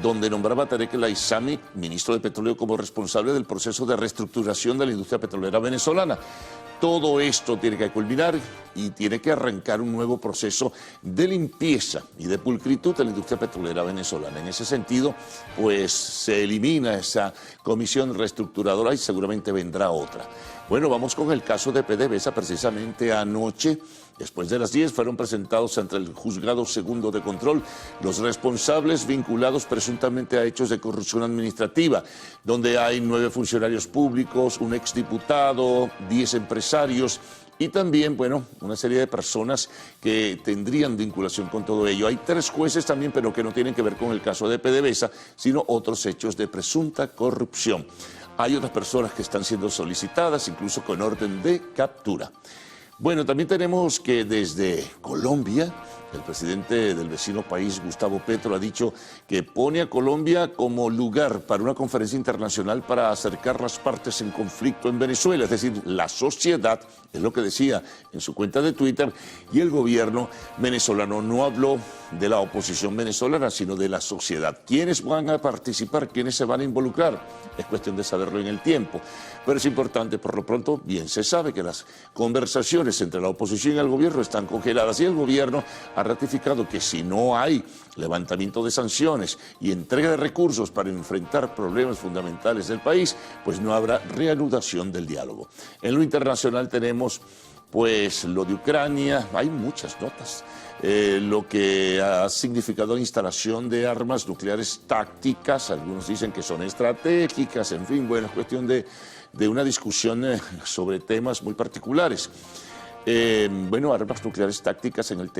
donde nombraba a Tarek El Aissami, ministro de Petróleo, como responsable del proceso de reestructuración de la industria petrolera venezolana. Todo esto tiene que culminar y tiene que arrancar un nuevo proceso de limpieza y de pulcritud de la industria petrolera venezolana. En ese sentido, pues se elimina esa comisión reestructuradora y seguramente vendrá otra. Bueno, vamos con el caso de PDVSA. Precisamente anoche, después de las 10, fueron presentados ante el Juzgado Segundo de Control los responsables vinculados presuntamente a hechos de corrupción administrativa, donde hay 9 funcionarios públicos, un exdiputado, 10 empresarios y también, bueno, una serie de personas que tendrían vinculación con todo ello. Hay 3 jueces también, pero que no tienen que ver con el caso de PDVSA, sino otros hechos de presunta corrupción. Hay otras personas que están siendo solicitadas, incluso con orden de captura. Bueno, también tenemos que desde Colombia, el presidente del vecino país, Gustavo Petro, ha dicho que pone a Colombia como lugar para una conferencia internacional para acercar las partes en conflicto en Venezuela, es decir, la sociedad, es lo que decía en su cuenta de Twitter, y el gobierno venezolano no habló de la oposición venezolana, sino de la sociedad. ¿Quiénes van a participar? ¿Quiénes se van a involucrar? Es cuestión de saberlo en el tiempo. Pero es importante, por lo pronto, bien se sabe que las conversaciones entre la oposición y el gobierno están congeladas y el gobierno ha ratificado que si no hay levantamiento de sanciones y entrega de recursos para enfrentar problemas fundamentales del país, pues no habrá reanudación del diálogo. En lo internacional tenemos pues lo de Ucrania, hay muchas notas. Lo que ha significado la instalación de armas nucleares tácticas, algunos dicen que son estratégicas, en fin, bueno, es cuestión de una discusión sobre temas muy particulares. Bueno, armas nucleares tácticas en el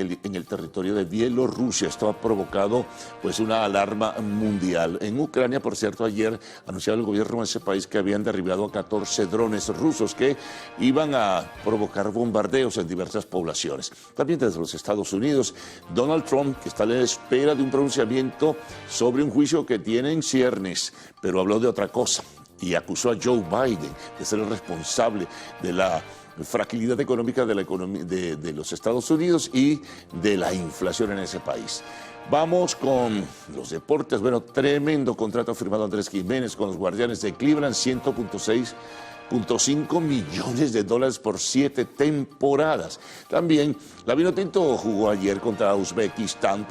territorio de Bielorrusia. Esto ha provocado pues una alarma mundial. En Ucrania, por cierto, ayer anunciaba el gobierno de ese país que habían derribado a 14 drones rusos que iban a provocar bombardeos en diversas poblaciones. También desde los Estados Unidos, Donald Trump, que está a la espera de un pronunciamiento sobre un juicio que tiene en ciernes, pero habló de otra cosa y acusó a Joe Biden de ser el responsable de la fragilidad económica de los Estados Unidos y de la inflación en ese país. Vamos con los deportes. Bueno, tremendo contrato firmado Andrés Giménez con los Guardianes de Cleveland, $100.5 millones por 7 temporadas. También la Vinotinto jugó ayer contra Uzbekistán,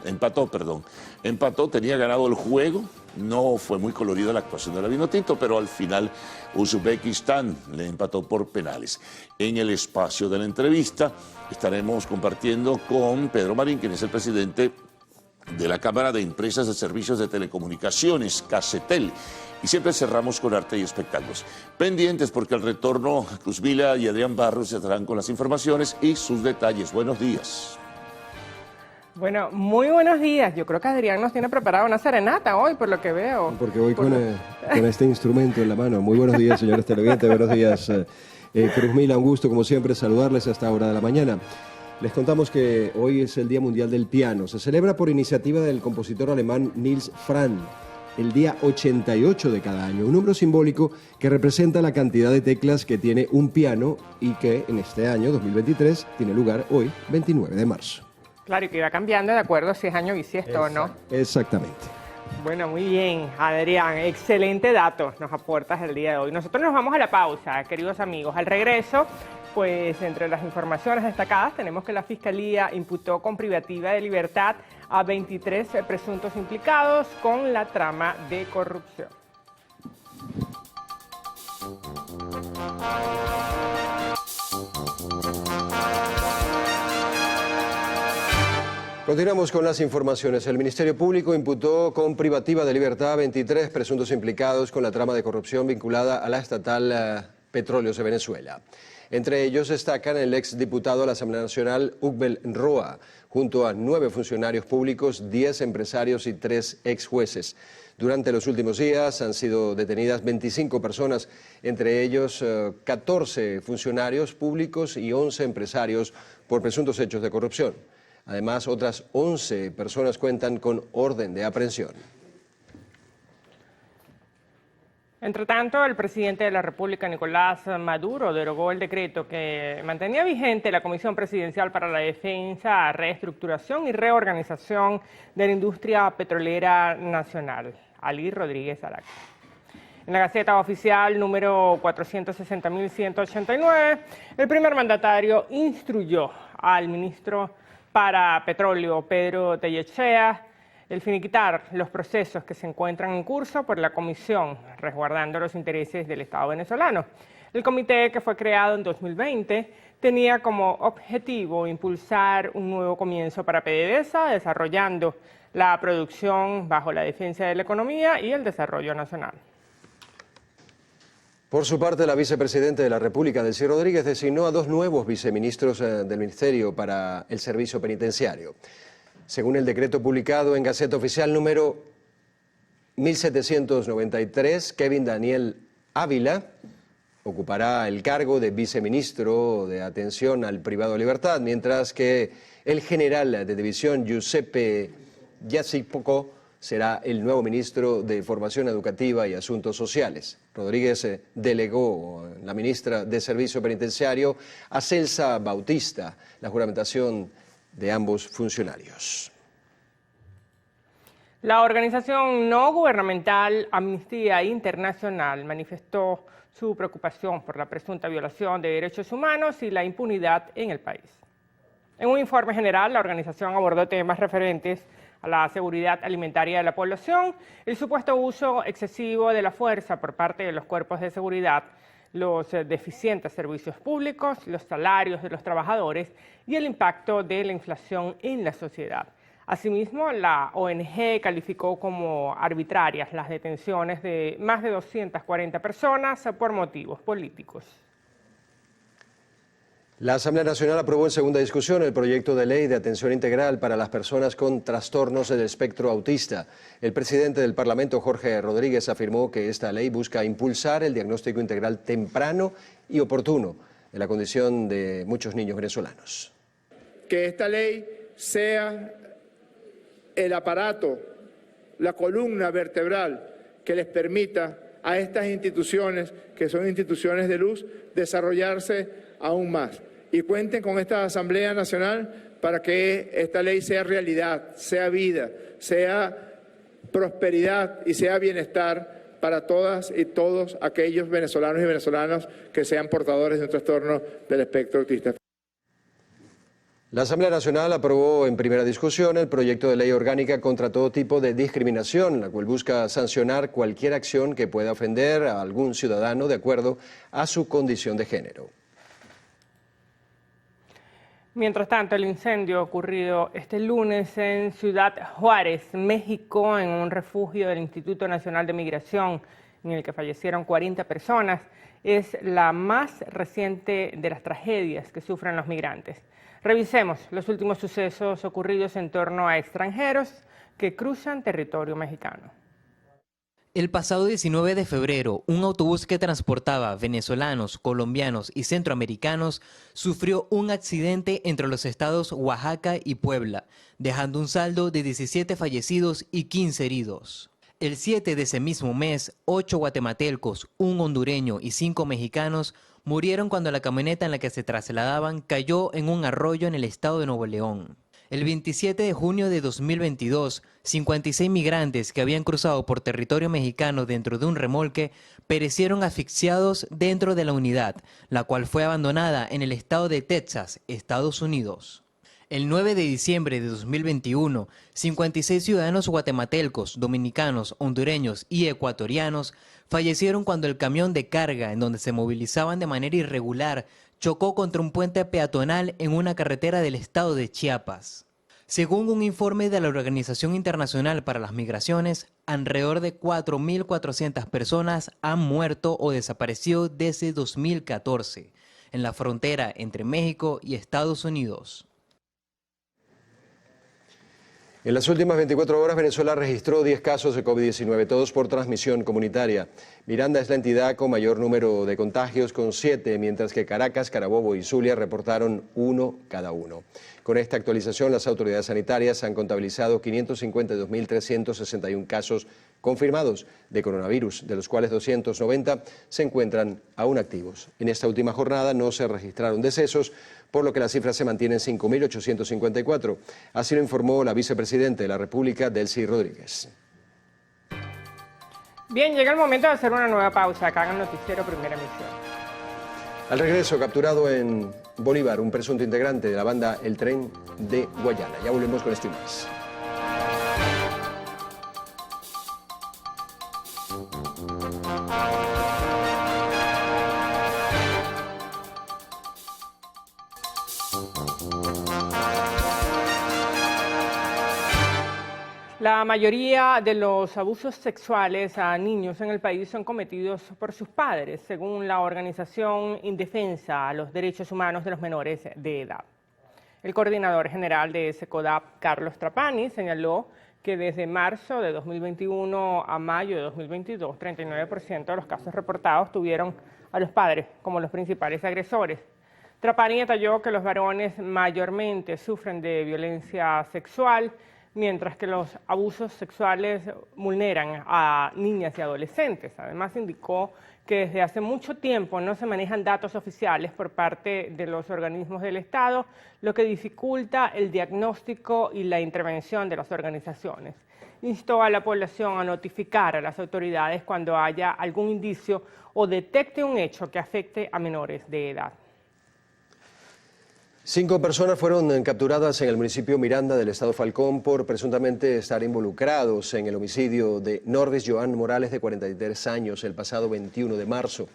empató, tenía ganado el juego No fue muy colorida la actuación de la Vinotinto, pero al final Uzbekistán le empató por penales. En el espacio de la entrevista estaremos compartiendo con Pedro Marín, quien es el presidente de la Cámara de Empresas de Servicios de Telecomunicaciones, Casetel. Y siempre cerramos con arte y espectáculos. Pendientes porque al retorno Cruz Vila y Adrián Barros estarán con las informaciones y sus detalles. Buenos días. Bueno, muy buenos días. Yo creo que Adrián nos tiene preparada una serenata hoy, por lo que veo. Porque voy con este instrumento en la mano. Muy buenos días, señores televidentes. Buenos días, Cruz Vila. Un gusto, como siempre, saludarles a esta hora de la mañana. Les contamos que hoy es el Día Mundial del Piano. Se celebra por iniciativa del compositor alemán Nils Fram, el día 88 de cada año, un número simbólico que representa la cantidad de teclas que tiene un piano y que en este año, 2023, tiene lugar hoy, 29 de marzo. Claro, y que va cambiando de acuerdo si es año bisiesto o no. Exactamente. Bueno, muy bien, Adrián, excelente dato nos aportas el día de hoy. Nosotros nos vamos a la pausa, queridos amigos. Al regreso, pues entre las informaciones destacadas tenemos que la Fiscalía imputó con privativa de libertad a 23 presuntos implicados con la trama de corrupción. Continuamos con las informaciones. El Ministerio Público imputó con privativa de libertad a 23 presuntos implicados con la trama de corrupción vinculada a la estatal Petróleos de Venezuela. Entre ellos destacan el exdiputado a la Asamblea Nacional, Ukbel Roa, junto a 9 funcionarios públicos, 10 empresarios y 3 exjueces. Durante los últimos días han sido detenidas 25 personas, entre ellos 14 funcionarios públicos y 11 empresarios por presuntos hechos de corrupción. Además, otras 11 personas cuentan con orden de aprehensión. Entre tanto, el presidente de la República, Nicolás Maduro, derogó el decreto que mantenía vigente la Comisión Presidencial para la Defensa, Reestructuración y Reorganización de la Industria Petrolera Nacional, Ali Rodríguez Araque. En la Gaceta Oficial número 460.189, el primer mandatario instruyó al ministro para Petróleo, Pedro Tellechea, el finiquitar los procesos que se encuentran en curso por la Comisión, resguardando los intereses del Estado venezolano. El comité, que fue creado en 2020, tenía como objetivo impulsar un nuevo comienzo para PDVSA, desarrollando la producción bajo la defensa de la economía y el desarrollo nacional. Por su parte, la vicepresidenta de la República, Delcy Rodríguez, designó a 2 nuevos viceministros del Ministerio para el Servicio Penitenciario. Según el decreto publicado en Gaceta Oficial número 1793, Kevin Daniel Ávila ocupará el cargo de viceministro de Atención al Privado de Libertad, mientras que el general de división Giuseppe Yacipoco será el nuevo ministro de Formación Educativa y Asuntos Sociales. Rodríguez delegó a la ministra de Servicio Penitenciario, a Celsa Bautista, la juramentación de ambos funcionarios. La organización no gubernamental Amnistía Internacional manifestó su preocupación por la presunta violación de derechos humanos y la impunidad en el país. En un informe general, la organización abordó temas referentes a la seguridad alimentaria de la población, el supuesto uso excesivo de la fuerza por parte de los cuerpos de seguridad, los deficientes servicios públicos, los salarios de los trabajadores y el impacto de la inflación en la sociedad. Asimismo, la ONG calificó como arbitrarias las detenciones de más de 240 personas por motivos políticos. La Asamblea Nacional aprobó en segunda discusión el proyecto de ley de atención integral para las personas con trastornos del espectro autista. El presidente del Parlamento, Jorge Rodríguez, afirmó que esta ley busca impulsar el diagnóstico integral temprano y oportuno de la condición de muchos niños venezolanos. Que esta ley sea el aparato, la columna vertebral que les permita a estas instituciones, que son instituciones de luz, desarrollarse aún más. Y cuenten con esta Asamblea Nacional para que esta ley sea realidad, sea vida, sea prosperidad y sea bienestar para todas y todos aquellos venezolanos y venezolanas que sean portadores de un trastorno del espectro autista. La Asamblea Nacional aprobó en primera discusión el proyecto de ley orgánica contra todo tipo de discriminación, la cual busca sancionar cualquier acción que pueda ofender a algún ciudadano de acuerdo a su condición de género. Mientras tanto, el incendio ocurrido este lunes en Ciudad Juárez, México, en un refugio del Instituto Nacional de Migración, en el que fallecieron 40 personas, es la más reciente de las tragedias que sufren los migrantes. Revisemos los últimos sucesos ocurridos en torno a extranjeros que cruzan territorio mexicano. El pasado 19 de febrero, un autobús que transportaba venezolanos, colombianos y centroamericanos sufrió un accidente entre los estados Oaxaca y Puebla, dejando un saldo de 17 fallecidos y 15 heridos. El 7 de ese mismo mes, 8 guatemaltecos, un hondureño y 5 mexicanos murieron cuando la camioneta en la que se trasladaban cayó en un arroyo en el estado de Nuevo León. El 27 de junio de 2022, 56 migrantes que habían cruzado por territorio mexicano dentro de un remolque perecieron asfixiados dentro de la unidad, la cual fue abandonada en el estado de Texas, Estados Unidos. El 9 de diciembre de 2021, 56 ciudadanos guatemaltecos, dominicanos, hondureños y ecuatorianos fallecieron cuando el camión de carga en donde se movilizaban de manera irregular chocó contra un puente peatonal en una carretera del estado de Chiapas. Según un informe de la Organización Internacional para las Migraciones, alrededor de 4.400 personas han muerto o desaparecido desde 2014 en la frontera entre México y Estados Unidos. En las últimas 24 horas, Venezuela registró 10 casos de COVID-19, todos por transmisión comunitaria. Miranda es la entidad con mayor número de contagios, con 7, mientras que Caracas, Carabobo y Zulia reportaron 1 cada uno. Con esta actualización, las autoridades sanitarias han contabilizado 552.361 casos confirmados de coronavirus, de los cuales 290 se encuentran aún activos. En esta última jornada no se registraron decesos, por lo que la cifra se mantiene en 5.854. Así lo informó la vicepresidenta de la República, Delcy Rodríguez. Bien, llega el momento de hacer una nueva pausa acá en el Noticiero Primera Emisión. Al regreso, capturado en Bolívar, un presunto integrante de la banda El Tren de Guayana. Ya volvemos con esto y más. La mayoría de los abusos sexuales a niños en el país son cometidos por sus padres, según la organización Indefensa a los Derechos Humanos de los Menores de Edad. El coordinador general de SECODAP, Carlos Trapani, señaló que desde marzo de 2021 a mayo de 2022, 39% de los casos reportados tuvieron a los padres como los principales agresores. Trapani detalló que los varones mayormente sufren de violencia sexual, mientras que los abusos sexuales vulneran a niñas y adolescentes. Además, indicó que desde hace mucho tiempo no se manejan datos oficiales por parte de los organismos del Estado, lo que dificulta el diagnóstico y la intervención de las organizaciones. Instó a la población a notificar a las autoridades cuando haya algún indicio o detecte un hecho que afecte a menores de edad. 5 personas fueron capturadas en el municipio Miranda del estado Falcón por presuntamente estar involucrados en el homicidio de Norvis Joan Morales, de 43 años, el pasado 21 de marzo.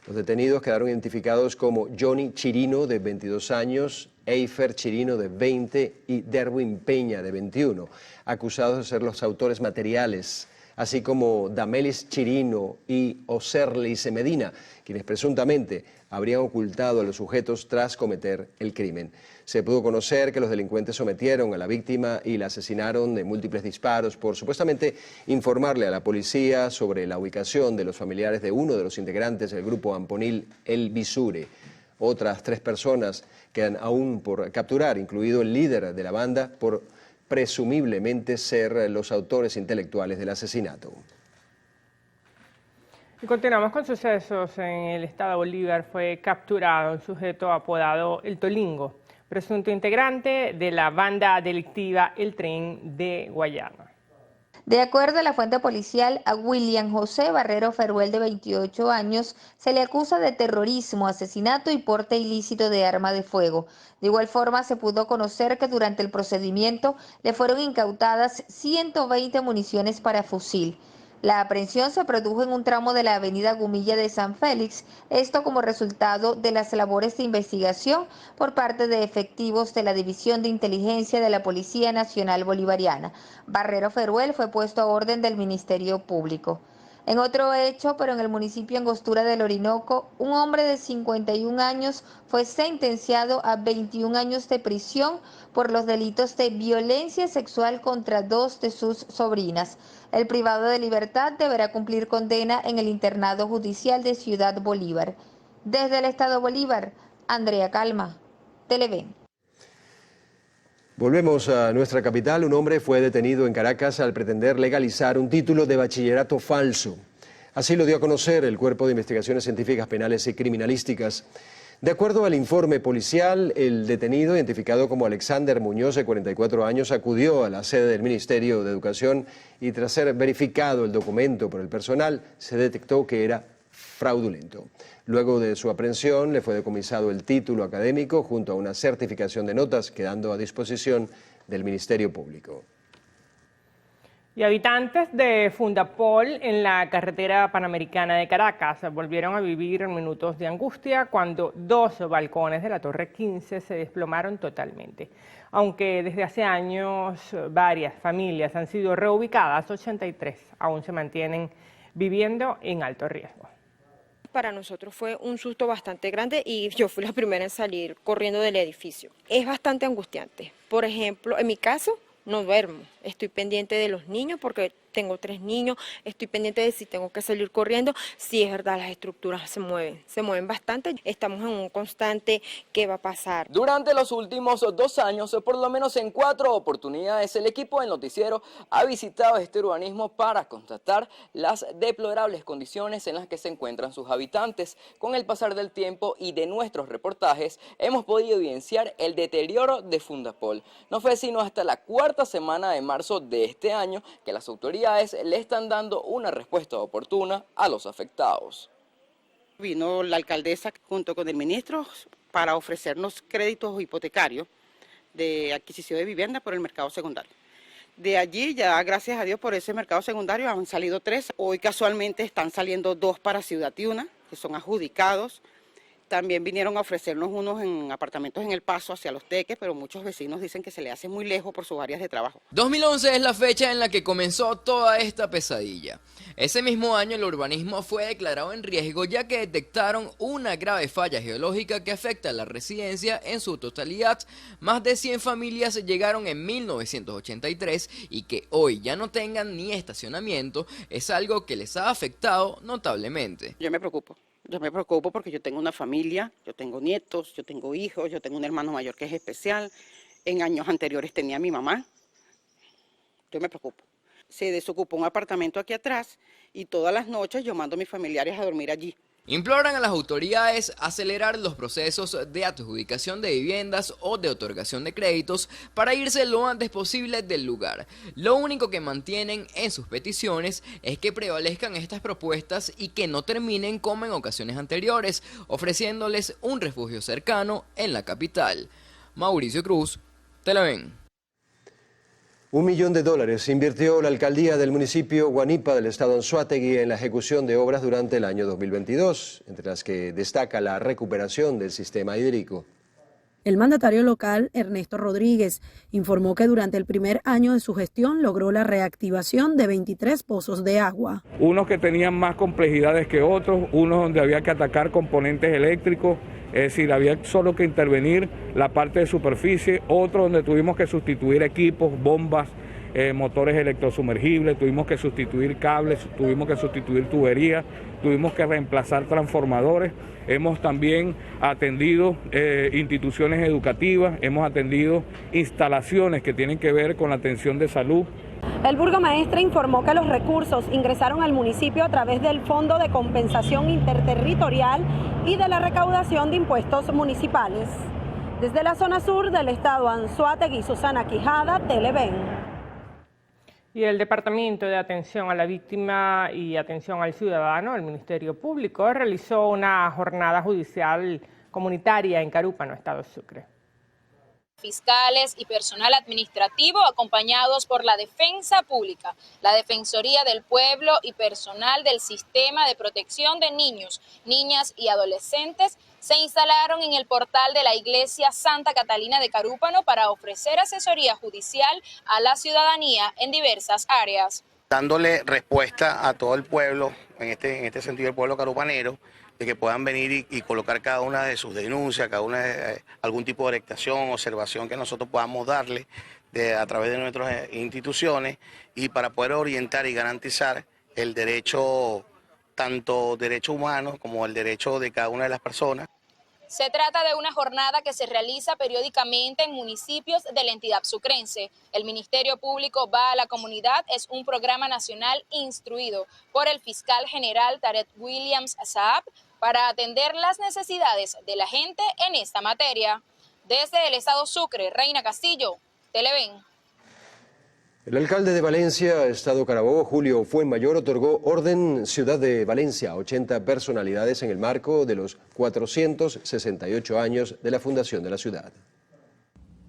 Los detenidos quedaron identificados como Johnny Chirino, de 22 años, Eifer Chirino, de 20, y Derwin Peña, de 21, acusados de ser los autores materiales, así como Damelis Chirino y Oserlis Medina, quienes presuntamente habrían ocultado a los sujetos tras cometer el crimen. Se pudo conocer que los delincuentes sometieron a la víctima y la asesinaron de múltiples disparos por supuestamente informarle a la policía sobre la ubicación de los familiares de uno de los integrantes del grupo Amponil El Bisure. Otras 3 personas quedan aún por capturar, incluido el líder de la banda, por presumiblemente ser los autores intelectuales del asesinato. Y continuamos con sucesos. En el estado de Bolívar fue capturado un sujeto apodado El Tolingo, presunto integrante de la banda delictiva El Tren de Guayana. De acuerdo a la fuente policial, a William José Barrero Feruel, de 28 años, se le acusa de terrorismo, asesinato y porte ilícito de arma de fuego. De igual forma, se pudo conocer que durante el procedimiento le fueron incautadas 120 municiones para fusil. La aprehensión se produjo en un tramo de la avenida Gumilla de San Félix, esto como resultado de las labores de investigación por parte de efectivos de la División de Inteligencia de la Policía Nacional Bolivariana. Barrero Feruel fue puesto a orden del Ministerio Público. En otro hecho, pero en el municipio Angostura del Orinoco, un hombre de 51 años fue sentenciado a 21 años de prisión por los delitos de violencia sexual contra 2 de sus sobrinas. El privado de libertad deberá cumplir condena en el internado judicial de Ciudad Bolívar. Desde el Estado Bolívar, Andrea Calma, Televen. Volvemos a nuestra capital. Un hombre fue detenido en Caracas al pretender legalizar un título de bachillerato falso. Así lo dio a conocer el Cuerpo de Investigaciones Científicas Penales y Criminalísticas. De acuerdo al informe policial, el detenido, identificado como Alexander Muñoz, de 44 años, acudió a la sede del Ministerio de Educación y tras ser verificado el documento por el personal, se detectó que era fraudulento. Luego de su aprehensión, le fue decomisado el título académico junto a una certificación de notas, quedando a disposición del Ministerio Público. Y habitantes de Fundapol, en la carretera panamericana de Caracas, volvieron a vivir minutos de angustia cuando 2 balcones de la Torre 15 se desplomaron totalmente. Aunque desde hace años varias familias han sido reubicadas, 83 aún se mantienen viviendo en alto riesgo. Para nosotros fue un susto bastante grande y yo fui la primera en salir corriendo del edificio. Es bastante angustiante. Por ejemplo, en mi caso, no duermo. Estoy pendiente de los niños porque tengo 3 niños. Estoy pendiente de si tengo que salir corriendo. Sí, es verdad, las estructuras se mueven bastante. Estamos en un constante ¿qué va a pasar? Durante los últimos 2 años, por lo menos en 4 oportunidades, el equipo del noticiero ha visitado este urbanismo para constatar las deplorables condiciones en las que se encuentran sus habitantes. Con el pasar del tiempo y de nuestros reportajes, hemos podido evidenciar el deterioro de Fundapol. No fue sino hasta la 4ª semana de marzo de este año que las autoridades le están dando una respuesta oportuna a los afectados. Vino la alcaldesa junto con el ministro para ofrecernos créditos hipotecarios de adquisición de vivienda por el mercado secundario. De allí ya, gracias a Dios, por ese mercado secundario han salido 3. Hoy casualmente están saliendo 2 para Ciudad Tiuna, que son adjudicados. También vinieron a ofrecernos unos en apartamentos en El Paso hacia Los Teques, pero muchos vecinos dicen que se le hace muy lejos por sus áreas de trabajo. 2011 es la fecha en la que comenzó toda esta pesadilla. Ese mismo año el urbanismo fue declarado en riesgo ya que detectaron una grave falla geológica que afecta a la residencia en su totalidad. Más de 100 familias llegaron en 1983 y que hoy ya no tengan ni estacionamiento es algo que les ha afectado notablemente. Yo me preocupo porque yo tengo una familia, yo tengo nietos, yo tengo hijos, yo tengo un hermano mayor que es especial. En años anteriores tenía a mi mamá. Yo me preocupo. Se desocupó un apartamento aquí atrás y todas las noches yo mando a mis familiares a dormir allí. Imploran a las autoridades acelerar los procesos de adjudicación de viviendas o de otorgación de créditos para irse lo antes posible del lugar. Lo único que mantienen en sus peticiones es que prevalezcan estas propuestas y que no terminen como en ocasiones anteriores, ofreciéndoles un refugio cercano en la capital. Mauricio Cruz, Televen. $1 millón invirtió la alcaldía del municipio Guanipa del estado Anzoátegui en la ejecución de obras durante el año 2022, entre las que destaca la recuperación del sistema hídrico. El mandatario local, Ernesto Rodríguez, informó que durante el primer año de su gestión logró la reactivación de 23 pozos de agua. Unos que tenían más complejidades que otros, unos donde había que atacar componentes eléctricos, es decir, había solo que intervenir la parte de superficie, otros donde tuvimos que sustituir equipos, bombas, motores electrosumergibles, tuvimos que sustituir cables, tuvimos que sustituir tuberías, tuvimos que reemplazar transformadores. Hemos también atendido instituciones educativas, hemos atendido instalaciones que tienen que ver con la atención de salud. El burgomaestre informó que los recursos ingresaron al municipio a través del Fondo de Compensación Interterritorial y de la recaudación de impuestos municipales. Desde la zona sur del estado Anzoátegui, Susana Quijada, Televen. Y el Departamento de Atención a la Víctima y Atención al Ciudadano, el Ministerio Público, realizó una jornada judicial comunitaria en Carúpano, Estado Sucre. Fiscales y personal administrativo acompañados por la Defensa Pública, la Defensoría del Pueblo y personal del Sistema de Protección de Niños, Niñas y Adolescentes se instalaron en el portal de la Iglesia Santa Catalina de Carúpano para ofrecer asesoría judicial a la ciudadanía en diversas áreas. Dándole respuesta a todo el pueblo, en este sentido el pueblo carupanero, de que puedan venir y colocar cada una de sus denuncias, cada una de algún tipo de rectación, observación que nosotros podamos darle a través de nuestras instituciones y para poder orientar y garantizar el derecho, tanto derecho humano como el derecho de cada una de las personas. Se trata de una jornada que se realiza periódicamente en municipios de la entidad sucrense. El Ministerio Público va a la comunidad es un programa nacional instruido por el fiscal general Tarek Williams Saab para atender las necesidades de la gente en esta materia. Desde el Estado Sucre, Reina Castillo, Televen. El alcalde de Valencia, Estado Carabobo, Julio Fuenmayor, otorgó Orden Ciudad de Valencia a 80 personalidades en el marco de los 468 años de la fundación de la ciudad.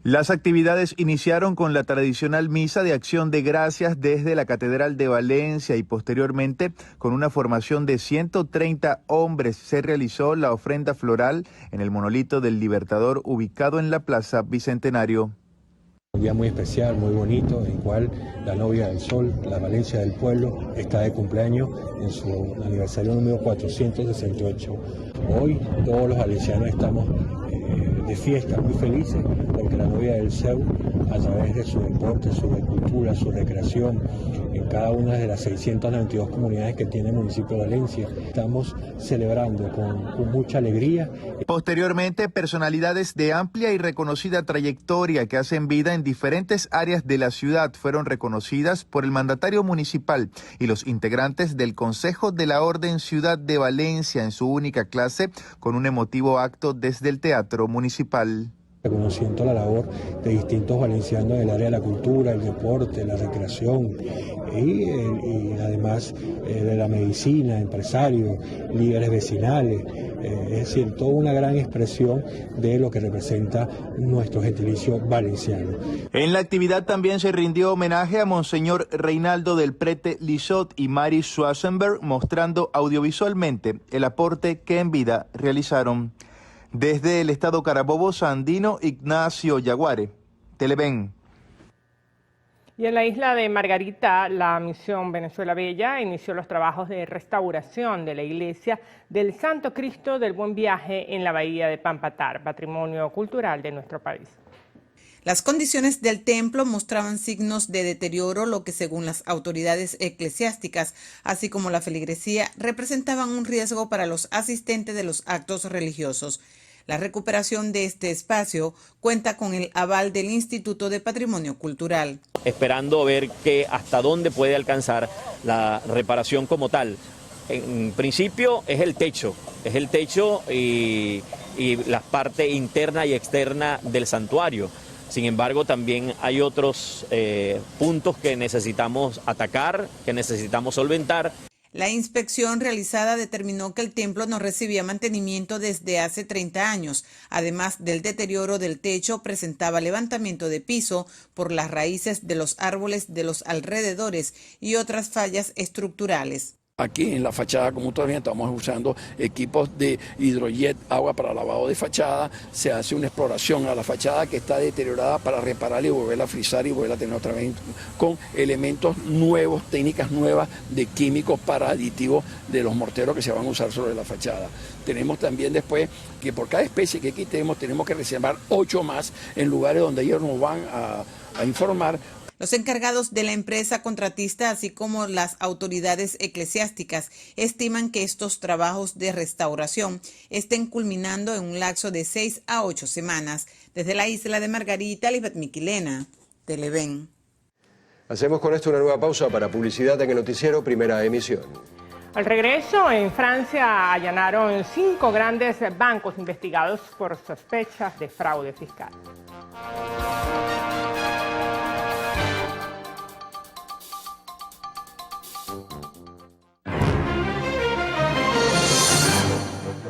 Las actividades iniciaron con la tradicional misa de acción de gracias desde la Catedral de Valencia y posteriormente con una formación de 130 hombres se realizó la ofrenda floral en el monolito del Libertador ubicado en la Plaza Bicentenario. Un día muy especial, muy bonito, en el cual la novia del sol, la Valencia del pueblo, está de cumpleaños en su aniversario número 468. Hoy todos los valencianos estamos de fiesta, muy felices, porque la novia del CEU, a través de su deporte, su cultura, su recreación, en cada una de las 692 comunidades que tiene el municipio de Valencia, estamos celebrando con mucha alegría. Posteriormente, personalidades de amplia y reconocida trayectoria que hacen vida en diferentes áreas de la ciudad fueron reconocidas por el mandatario municipal y los integrantes del Consejo de la Orden Ciudad de Valencia en su única clase con un emotivo acto desde el Teatro Municipal. Reconociendo la labor de distintos valencianos del área de la cultura, el deporte, la recreación y además de la medicina, empresarios, líderes vecinales, es decir, toda una gran expresión de lo que representa nuestro gentilicio valenciano. En la actividad también se rindió homenaje a Monseñor Reinaldo del Prete Lizot y Mary Schwarzenberg, mostrando audiovisualmente el aporte que en vida realizaron. Desde el Estado Carabobo, Sandino Ignacio Yaguare, Televen. Y en la isla de Margarita, la Misión Venezuela Bella inició los trabajos de restauración de la iglesia del Santo Cristo del Buen Viaje en la bahía de Pampatar, patrimonio cultural de nuestro país. Las condiciones del templo mostraban signos de deterioro, lo que según las autoridades eclesiásticas, así como la feligresía, representaban un riesgo para los asistentes de los actos religiosos. La recuperación de este espacio cuenta con el aval del Instituto de Patrimonio Cultural. Esperando ver hasta dónde puede alcanzar la reparación como tal. En principio es el techo y la parte interna y externa del santuario. Sin embargo, también hay otros puntos que necesitamos atacar, que necesitamos solventar. La inspección realizada determinó que el templo no recibía mantenimiento desde hace 30 años. Además del deterioro del techo, presentaba levantamiento de piso por las raíces de los árboles de los alrededores y otras fallas estructurales. Aquí en la fachada, como todavía estamos usando equipos de hidrojet, agua para lavado de fachada, se hace una exploración a la fachada que está deteriorada para repararla y volverla a frisar y volverla a tener otra vez con elementos nuevos, técnicas nuevas de químicos para aditivos de los morteros que se van a usar sobre la fachada. Tenemos también después que por cada especie que quitemos tenemos que reservar 8 más en lugares donde ellos nos van a informar. Los encargados de la empresa contratista, así como las autoridades eclesiásticas, estiman que estos trabajos de restauración estén culminando en un lapso de 6 a 8 semanas. Desde la isla de Margarita, Lisbeth Miquilena, Televen. Hacemos con esto una nueva pausa para publicidad en el noticiero Primera Emisión. Al regreso, en Francia allanaron 5 grandes bancos investigados por sospechas de fraude fiscal.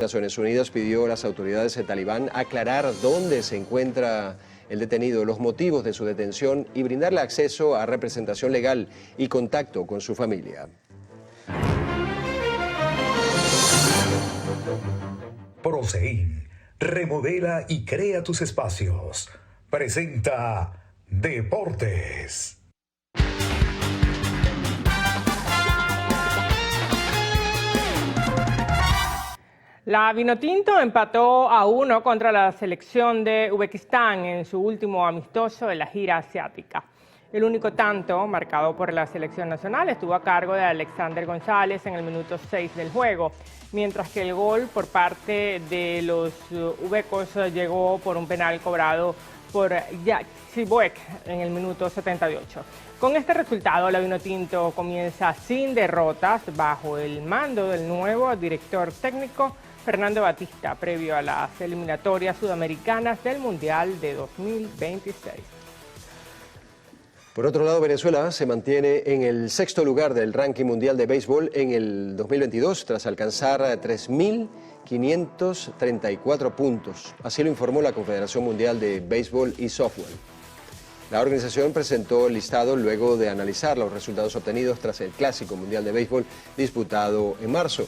Naciones Unidas pidió a las autoridades de Talibán aclarar dónde se encuentra el detenido, los motivos de su detención y brindarle acceso a representación legal y contacto con su familia. Prosein, remodela y crea tus espacios. Presenta Deportes. La Vinotinto empató a 1 contra la selección de Uzbekistán en su último amistoso de la gira asiática. El único tanto marcado por la selección nacional estuvo a cargo de Alexander González en el minuto 6 del juego, mientras que el gol por parte de los uzbecos llegó por un penal cobrado por Yaksibuek en el minuto 78. Con este resultado, la Vinotinto comienza sin derrotas bajo el mando del nuevo director técnico Fernando Batista, previo a las eliminatorias sudamericanas del Mundial de 2026. Por otro lado, Venezuela se mantiene en el 6º lugar del ranking mundial de béisbol en el 2022, tras alcanzar 3.534 puntos. Así lo informó la Confederación Mundial de Béisbol y Softball. La organización presentó el listado luego de analizar los resultados obtenidos tras el Clásico Mundial de Béisbol disputado en marzo.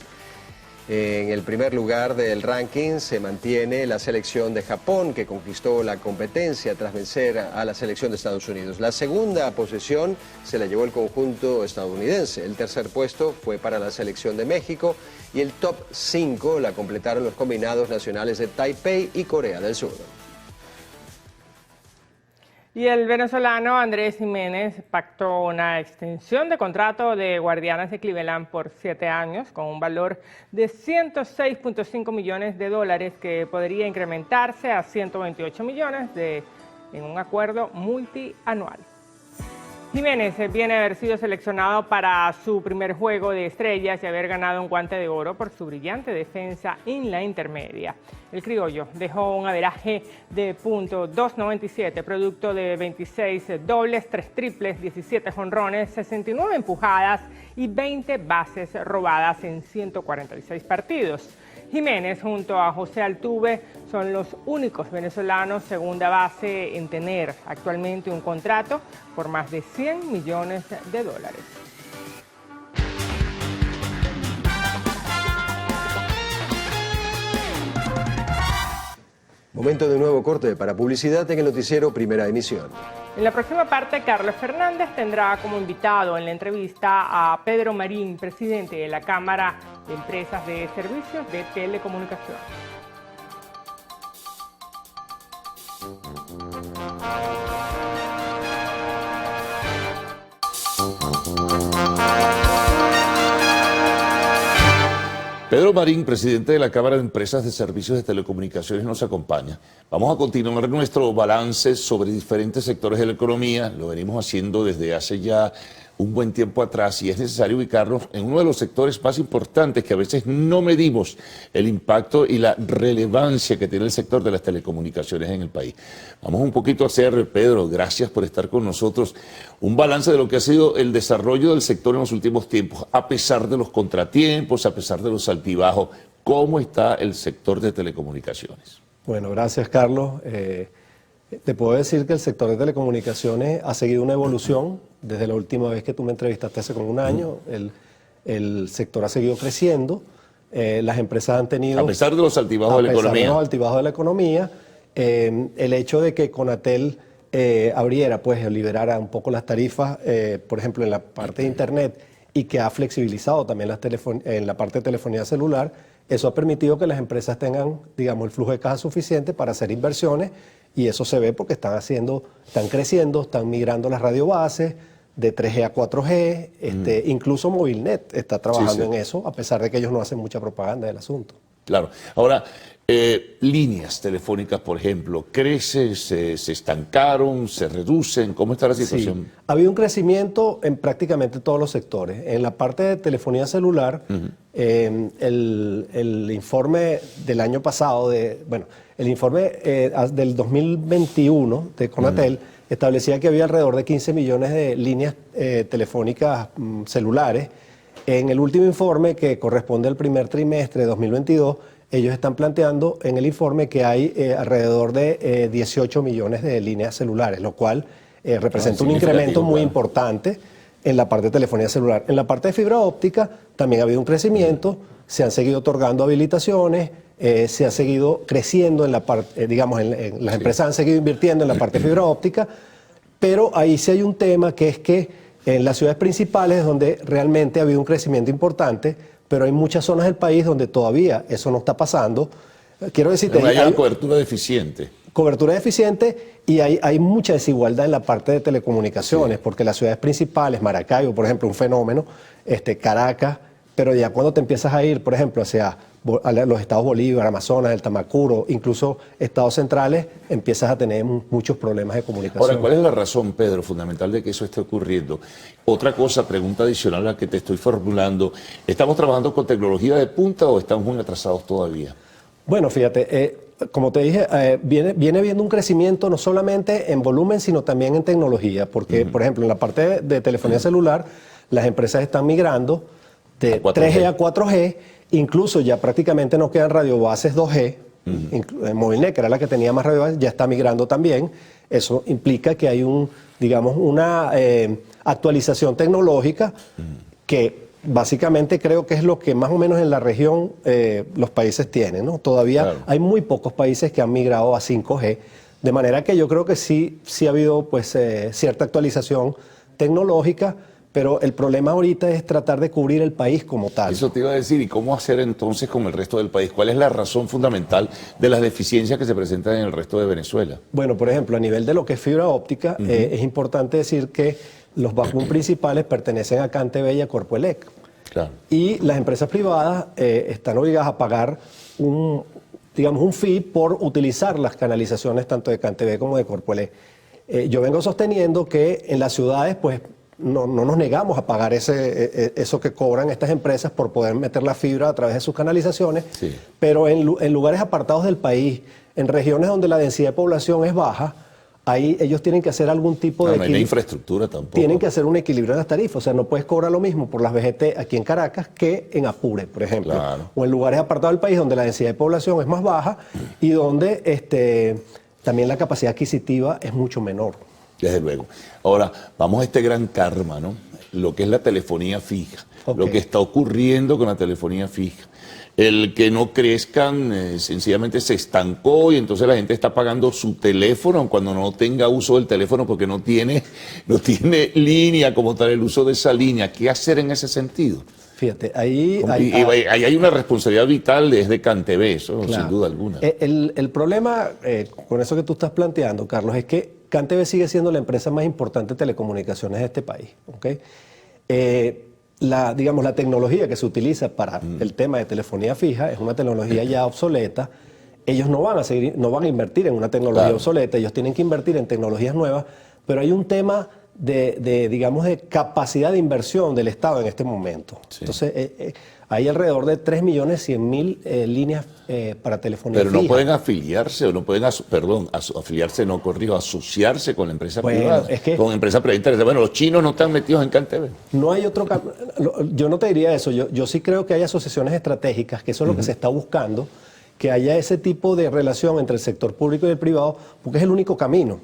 En el primer lugar del ranking se mantiene la selección de Japón, que conquistó la competencia tras vencer a la selección de Estados Unidos. La segunda posición se la llevó el conjunto estadounidense. El tercer puesto fue para la selección de México y el top 5 la completaron los combinados nacionales de Taipei y Corea del Sur. Y el venezolano Andrés Jiménez pactó una extensión de contrato de Guardianes de Cleveland por 7 años con un valor de $106.5 millones que podría incrementarse a 128 millones en un acuerdo multianual. Jiménez viene a haber sido seleccionado para su primer juego de estrellas y haber ganado un guante de oro por su brillante defensa en la intermedia. El criollo dejó un averaje de .297, producto de 26 dobles, 3 triples, 17 jonrones, 69 empujadas y 20 bases robadas en 146 partidos. Jiménez junto a José Altuve son los únicos venezolanos segunda base en tener actualmente un contrato por más de $100 millones. Momento de un nuevo corte para publicidad en el noticiero Primera Emisión. En la próxima parte, Carlos Fernández tendrá como invitado en la entrevista a Pedro Marín, presidente de la Cámara de Empresas de Servicios de Telecomunicación. Pedro Marín, presidente de la Cámara de Empresas de Servicios de Telecomunicaciones, nos acompaña. Vamos a continuar nuestro balance sobre diferentes sectores de la economía. Lo venimos haciendo desde hace ya un buen tiempo atrás y es necesario ubicarnos en uno de los sectores más importantes que a veces no medimos el impacto y la relevancia que tiene el sector de las telecomunicaciones en el país. Vamos un poquito a hacer, Pedro, gracias por estar con nosotros, un balance de lo que ha sido el desarrollo del sector en los últimos tiempos, a pesar de los contratiempos, a pesar de los altibajos. ¿Cómo está el sector de telecomunicaciones? Bueno, gracias, Carlos. Te puedo decir que el sector de telecomunicaciones ha seguido una evolución desde la última vez que tú me entrevistaste hace como un año. El sector ha seguido creciendo, las empresas han tenido... A pesar de los altibajos de la economía. A pesar de los altibajos de la economía, el hecho de que Conatel abriera, pues liberara un poco las tarifas, por ejemplo, en la parte de Internet, y que ha flexibilizado también en la parte de telefonía celular, eso ha permitido que las empresas tengan, digamos, el flujo de caja suficiente para hacer inversiones. Y eso se ve porque están creciendo, están migrando las radiobases de 3G a 4G, incluso Movilnet está trabajando en eso, a pesar de que ellos no hacen mucha propaganda del asunto. Claro. Ahora, líneas telefónicas, por ejemplo, ¿crecen, se estancaron, se reducen? ¿Cómo está la situación? Sí. Ha habido un crecimiento en prácticamente todos los sectores. En la parte de telefonía celular, el informe del año pasado, el informe del 2021 de Conatel establecía que había alrededor de 15 millones de líneas telefónicas celulares. En el último informe, que corresponde al primer trimestre de 2022, ellos están planteando en el informe que hay alrededor de 18 millones de líneas celulares, lo cual representa un incremento muy importante en la parte de telefonía celular. En la parte de fibra óptica también ha habido un crecimiento, se han seguido otorgando habilitaciones, se ha seguido creciendo en la parte, las empresas han seguido invirtiendo en la parte de fibra óptica, pero ahí sí hay un tema que es que en las ciudades principales es donde realmente ha habido un crecimiento importante, pero hay muchas zonas del país donde todavía eso no está pasando. Quiero decirte, no hay cobertura deficiente. Cobertura deficiente y hay mucha desigualdad en la parte de telecomunicaciones, porque las ciudades principales, Maracaibo, por ejemplo, un fenómeno, Caracas, pero ya cuando te empiezas a ir, por ejemplo, hacia los estados Bolívar, Amazonas, el Tamacuro, incluso estados centrales, empiezas a tener muchos problemas de comunicación. Ahora, ¿cuál es la razón, Pedro, fundamental de que eso esté ocurriendo? Otra cosa, pregunta adicional a la que te estoy formulando, ¿estamos trabajando con tecnología de punta o estamos muy atrasados todavía? Bueno, fíjate, como te dije, viene habiendo un crecimiento no solamente en volumen, sino también en tecnología, porque, por ejemplo, en la parte de telefonía celular, las empresas están migrando de 3G a 4G, incluso ya prácticamente no quedan radiobases 2G, Movilnet, que era la que tenía más radiobases, ya está migrando también. Eso implica que hay una actualización tecnológica que básicamente creo que es lo que más o menos en la región los países tienen, ¿no? Todavía hay muy pocos países que han migrado a 5G, de manera que yo creo que sí ha habido pues cierta actualización tecnológica, pero el problema ahorita es tratar de cubrir el país como tal. Eso te iba a decir, ¿y cómo hacer entonces con el resto del país? ¿Cuál es la razón fundamental de las deficiencias que se presentan en el resto de Venezuela? Bueno, por ejemplo, a nivel de lo que es fibra óptica, es importante decir que los backbone principales pertenecen a CanTV y a Corpoelec. Claro. Y las empresas privadas están obligadas a pagar un fee por utilizar las canalizaciones tanto de CanTV como de Corpoelec. Yo vengo sosteniendo que en las ciudades, pues, no nos negamos a pagar eso que cobran estas empresas por poder meter la fibra a través de sus canalizaciones, pero en lugares apartados del país, en regiones donde la densidad de población es baja, ahí ellos tienen que hacer algún tipo de equilibrio. No hay infraestructura tampoco. Tienen que hacer un equilibrio en las tarifas. O sea, no puedes cobrar lo mismo por las VGT aquí en Caracas que en Apure, por ejemplo. Claro. O en lugares apartados del país donde la densidad de población es más baja y donde también la capacidad adquisitiva es mucho menor. Desde luego. Ahora, vamos a este gran karma, ¿no? Lo que es la telefonía fija. Lo que está ocurriendo con la telefonía fija. El que no crezcan sencillamente se estancó y entonces la gente está pagando su teléfono cuando no tenga uso del teléfono porque no tiene línea como tal, el uso de esa línea. ¿Qué hacer en ese sentido? Fíjate, ahí hay una responsabilidad vital desde CanTV, eso sin duda alguna. El problema con eso que tú estás planteando, Carlos, es que CanTV sigue siendo la empresa más importante de telecomunicaciones de este país. ¿Okay? La tecnología que se utiliza para el tema de telefonía fija es una tecnología ya obsoleta. Ellos no van a invertir en una tecnología obsoleta, ellos tienen que invertir en tecnologías nuevas, pero hay un tema de capacidad de inversión del Estado en este momento. Sí. Entonces, hay alrededor de 3.100.000 líneas para telefonía fija. Pero no pueden afiliarse, o no pueden, asociarse con la empresa privada, con empresas privadas. Bueno, los chinos no están metidos en CanTV. No hay otro... Yo no te diría eso. Yo sí creo que hay asociaciones estratégicas, que eso es lo que se está buscando, que haya ese tipo de relación entre el sector público y el privado, porque es el único camino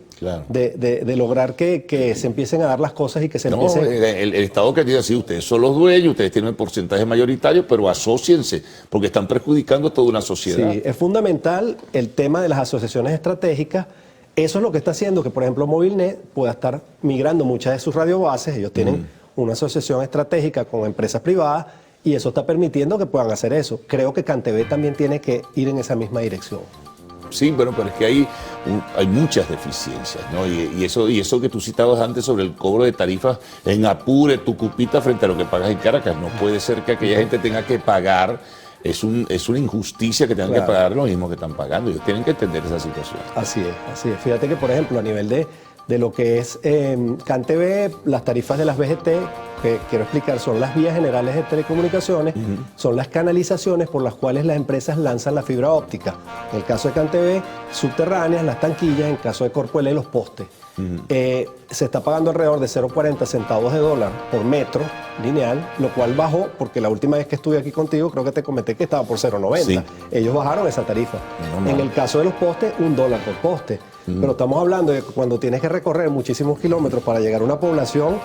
de lograr que se empiecen a dar las cosas y que se empiecen... El Estado que dice así, ustedes son los dueños, ustedes tienen el porcentaje mayoritario, pero asóciense, porque están perjudicando a toda una sociedad. Sí, es fundamental el tema de las asociaciones estratégicas. Eso es lo que está haciendo que, por ejemplo, Movilnet pueda estar migrando muchas de sus radiobases. Ellos tienen una asociación estratégica con empresas privadas, y eso está permitiendo que puedan hacer eso. Creo que CanTV también tiene que ir en esa misma dirección. Sí, bueno, pero es que hay muchas deficiencias, ¿no? Y eso que tú citabas antes sobre el cobro de tarifas en Apure, Tucupita, frente a lo que pagas en Caracas. No puede ser que aquella gente tenga que pagar, es una injusticia que tengan que pagar lo mismo que están pagando. Ellos tienen que entender esa situación. Así es. Fíjate que, por ejemplo, a nivel de lo que es CanTV, las tarifas de las VGT, que quiero explicar, son las vías generales de telecomunicaciones, son las canalizaciones por las cuales las empresas lanzan la fibra óptica. En el caso de CanTV, subterráneas, las tanquillas, en el caso de Corpoelec, los postes. se está pagando alrededor de 0,40 centavos de dólar por metro lineal, lo cual bajó, porque la última vez que estuve aquí contigo creo que te comenté que estaba por 0,90. Sí. Ellos bajaron esa tarifa. En el caso de los postes, $1 por poste. Pero estamos hablando de que cuando tienes que recorrer muchísimos kilómetros para llegar a una población,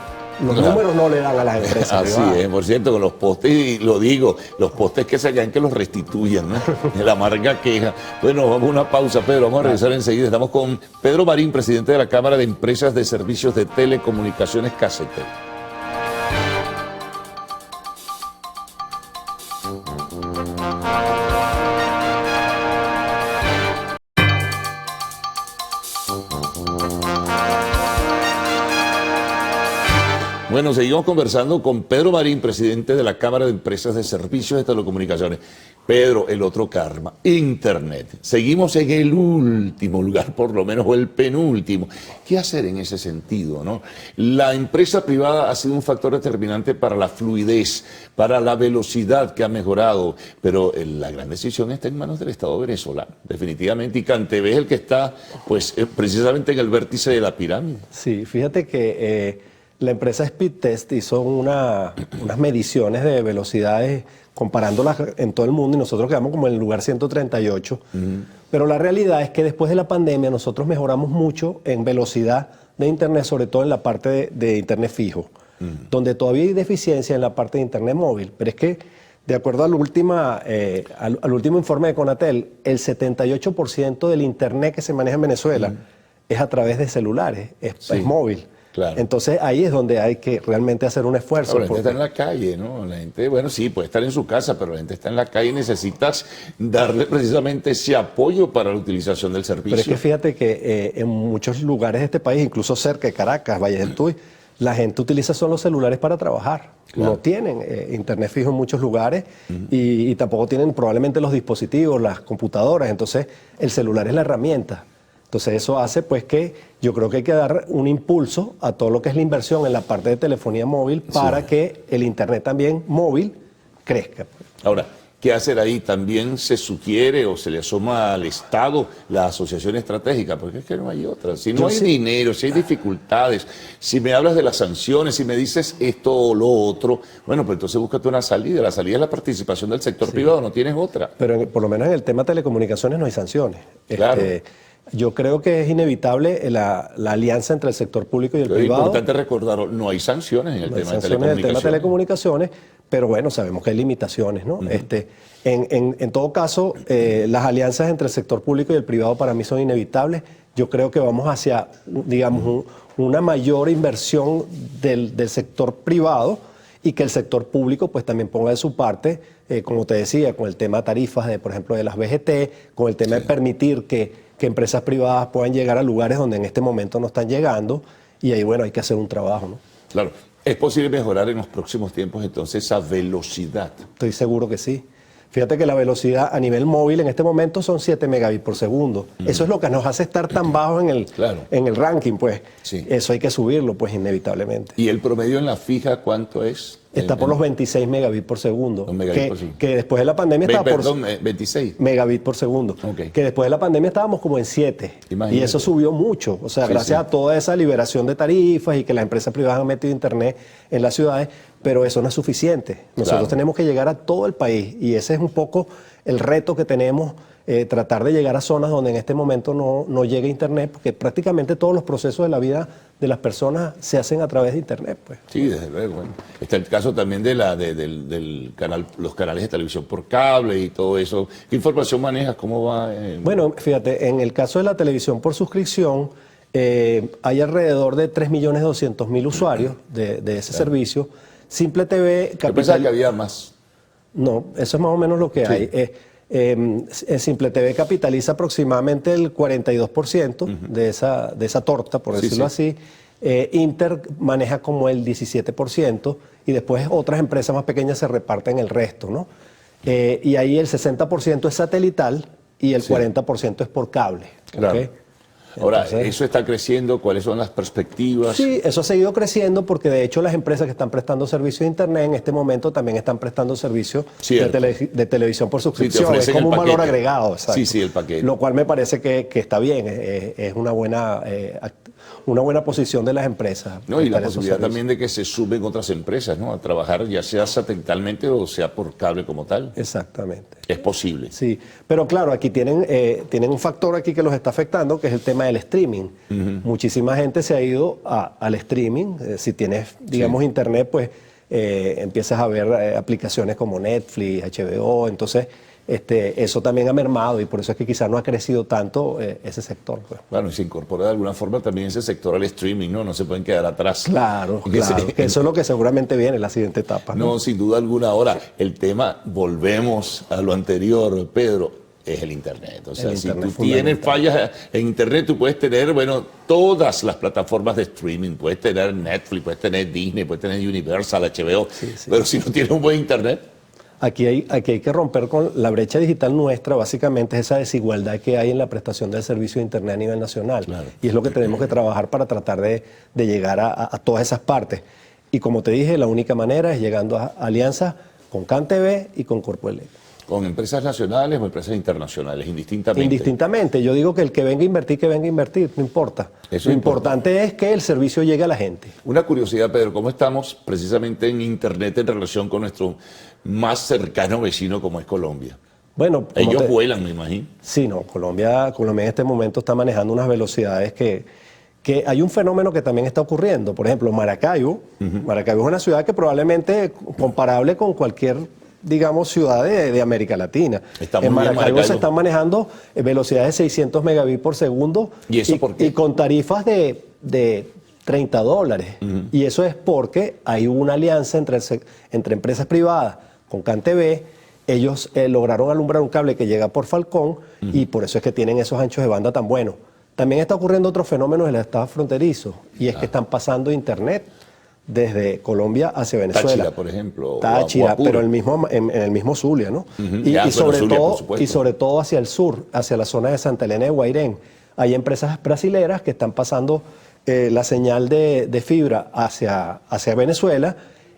los números no le dan a las empresas Así privadas. es, por cierto, con los postes, y lo digo, los postes que se hayan que los restituyan, ¿no? La amarga queja. Bueno, vamos a una pausa, Pedro, vamos a regresar enseguida. Estamos con Pedro Marín, presidente de la Cámara de Empresas de Servicios de Telecomunicaciones, CASETEL. Bueno, seguimos conversando con Pedro Marín, presidente de la Cámara de Empresas de Servicios de Telecomunicaciones. Pedro, el otro karma, Internet. Seguimos en el último lugar, por lo menos, o el penúltimo. ¿Qué hacer en ese sentido, no? La empresa privada ha sido un factor determinante para la fluidez, para la velocidad que ha mejorado, pero la gran decisión está en manos del Estado venezolano, definitivamente, y CanTV es el que está, pues, precisamente en el vértice de la pirámide. Sí, fíjate que la empresa Speedtest hizo unas mediciones de velocidades comparándolas en todo el mundo y nosotros quedamos como en el lugar 138. Pero la realidad es que después de la pandemia nosotros mejoramos mucho en velocidad de Internet, sobre todo en la parte de Internet fijo, donde todavía hay deficiencia en la parte de Internet móvil. Pero es que, de acuerdo al último informe de Conatel, el 78% del Internet que se maneja en Venezuela es a través de celulares, es móvil. Claro. Entonces ahí es donde hay que realmente hacer un esfuerzo. Claro, la gente está en la calle, ¿no? La gente, bueno, sí, puede estar en su casa, pero la gente está en la calle y necesitas darle precisamente ese apoyo para la utilización del servicio. Pero es que fíjate que en muchos lugares de este país, incluso cerca de Caracas, Valle del Tuy, la gente utiliza solo los celulares para trabajar. Claro. No tienen internet fijo en muchos lugares y tampoco tienen probablemente los dispositivos, las computadoras. Entonces el celular es la herramienta. Entonces eso hace pues que yo creo que hay que dar un impulso a todo lo que es la inversión en la parte de telefonía móvil para que el Internet también móvil crezca. Ahora, ¿qué hacer ahí? También se sugiere o se le asoma al Estado la asociación estratégica, porque es que no hay otra. Si no hay dinero, si hay dificultades, si me hablas de las sanciones, si me dices esto o lo otro, bueno, pues entonces búscate una salida. La salida es la participación del sector privado, no tienes otra. Pero por lo menos en el tema de telecomunicaciones no hay sanciones. Claro. Yo creo que es inevitable la alianza entre el sector público y el privado. Es importante recordarlo, no hay sanciones en el tema de telecomunicaciones, pero bueno, sabemos que hay limitaciones, ¿no? En todo caso, las alianzas entre el sector público y el privado para mí son inevitables. Yo creo que vamos hacia, digamos, una mayor inversión del sector privado y que el sector público pues también ponga de su parte, como te decía, con el tema de tarifas, por ejemplo, de las VGT, con el tema de permitir que empresas privadas puedan llegar a lugares donde en este momento no están llegando, y ahí, bueno, hay que hacer un trabajo, ¿no? Claro. ¿Es posible mejorar en los próximos tiempos entonces esa velocidad? Estoy seguro que sí. Fíjate que la velocidad a nivel móvil en este momento son 7 megabits por segundo. Eso es lo que nos hace estar tan bajo en el ranking, pues. Sí. Eso hay que subirlo, pues, inevitablemente. ¿Y el promedio en la fija cuánto es? Está por los 26 megabits por segundo. Que después de la pandemia estaba por... 26 megabits por segundo. Que después de la pandemia estábamos como en 7. Imagínate. Y eso subió mucho. O sea, gracias a toda esa liberación de tarifas y que las empresas privadas han metido internet en las ciudades, pero eso no es suficiente. Nosotros tenemos que llegar a todo el país y ese es un poco el reto que tenemos, tratar de llegar a zonas donde en este momento no llegue internet, porque prácticamente todos los procesos de la vida de las personas se hacen a través de internet, pues. Sí, desde luego. Bueno. Está el caso también de del canal, los canales de televisión por cable y todo eso. ¿Qué información manejas? ¿Cómo va? Bueno, fíjate, en el caso de la televisión por suscripción, hay alrededor de 3.200.000 usuarios de ese servicio. Simple TV Capital... Yo pensaba que había más. No, eso es más o menos lo que hay. Simple TV capitaliza aproximadamente el 42% de esa torta, por decirlo así. Inter maneja como el 17% y después otras empresas más pequeñas se reparten el resto, ¿no? Y ahí el 60% es satelital y el 40% es por cable. Claro. ¿Okay? Ahora, entonces, ¿eso está creciendo? ¿Cuáles son las perspectivas? Sí, eso ha seguido creciendo porque de hecho las empresas que están prestando servicio de internet en este momento también están prestando servicio de televisión por suscripción. Es como un valor agregado. Exacto. Sí, el paquete. Lo cual me parece que está bien, es una buena una buena posición de las empresas. No, y la posibilidad también de que se suben otras empresas, ¿no? A trabajar ya sea satelitalmente o sea por cable como tal. Exactamente. Es posible. Sí, pero claro, aquí tienen un factor aquí que los está afectando, que es el tema del streaming. Muchísima gente se ha ido al streaming. Si tienes, digamos, internet, pues empiezas a ver aplicaciones como Netflix, HBO, entonces eso también ha mermado y por eso es que quizás no ha crecido tanto ese sector. Pues. Bueno, y se incorpora de alguna forma también ese sector al streaming, ¿no? No se pueden quedar atrás. Claro, claro. Que eso es lo que seguramente viene en la siguiente etapa. No, sin duda alguna. Ahora, el tema, volvemos a lo anterior, Pedro, es el Internet. O sea, si tú tienes fallas en Internet, tú puedes tener, bueno, todas las plataformas de streaming. Puedes tener Netflix, puedes tener Disney, puedes tener Universal, HBO. Pero si no tienes un buen Internet... Aquí hay que romper con la brecha digital nuestra, básicamente es esa desigualdad que hay en la prestación del servicio de Internet a nivel nacional. Claro. Y es lo que tenemos que trabajar para tratar de llegar a todas esas partes. Y como te dije, la única manera es llegando a alianzas con CanTV y con Corpoelec. ¿Con empresas nacionales o empresas internacionales, indistintamente? Indistintamente. Yo digo que el que venga a invertir, que venga a invertir, no importa. Lo importante es que el servicio llegue a la gente. Una curiosidad, Pedro, ¿cómo estamos precisamente en Internet en relación con nuestro más cercano vecino como es Colombia? Bueno, ellos vuelan, me imagino. Sí, no, Colombia en este momento está manejando unas velocidades que hay un fenómeno que también está ocurriendo. Por ejemplo, Maracaibo. Maracaibo es una ciudad que probablemente comparable con cualquier, digamos, ciudad de América Latina. En Maracaibo se están manejando velocidades de 600 megabits por segundo. ¿Y eso por qué? Y con tarifas de $30. Y eso es porque hay una alianza entre empresas privadas con CanTV. Ellos lograron alumbrar un cable que llega por Falcón y por eso es que tienen esos anchos de banda tan buenos. También está ocurriendo otro fenómeno en el estado fronterizo y es que están pasando internet desde Colombia hacia Venezuela. Táchira, por ejemplo. Táchira, pero en el mismo Zulia, ¿no? Y sobre todo hacia el sur, hacia la zona de Santa Elena de Guairén. Hay empresas brasileras que están pasando la señal de fibra hacia Venezuela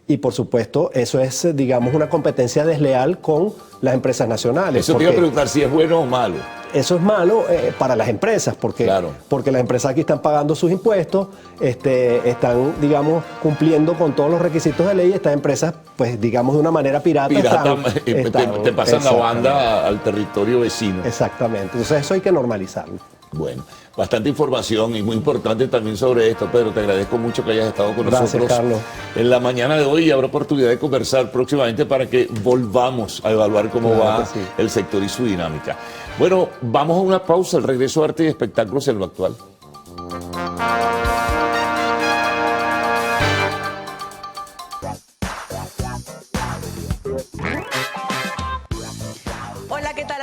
y por supuesto eso es, digamos, una competencia desleal con las empresas nacionales. Eso te iba a preguntar si es bueno o malo. Eso es malo para las empresas, porque las empresas aquí están pagando sus impuestos, están, digamos, cumpliendo con todos los requisitos de ley. Estas empresas, pues, digamos, de una manera pirata te pasan la banda al territorio vecino. Exactamente. Entonces eso hay que normalizarlo. Bueno, bastante información y muy importante también sobre esto, Pedro. Te agradezco mucho que hayas estado con nosotros Carlos. En la mañana de hoy y habrá oportunidad de conversar próximamente para que volvamos a evaluar cómo va el sector y su dinámica. Bueno, vamos a una pausa, el regreso a Arte y Espectáculos en lo actual.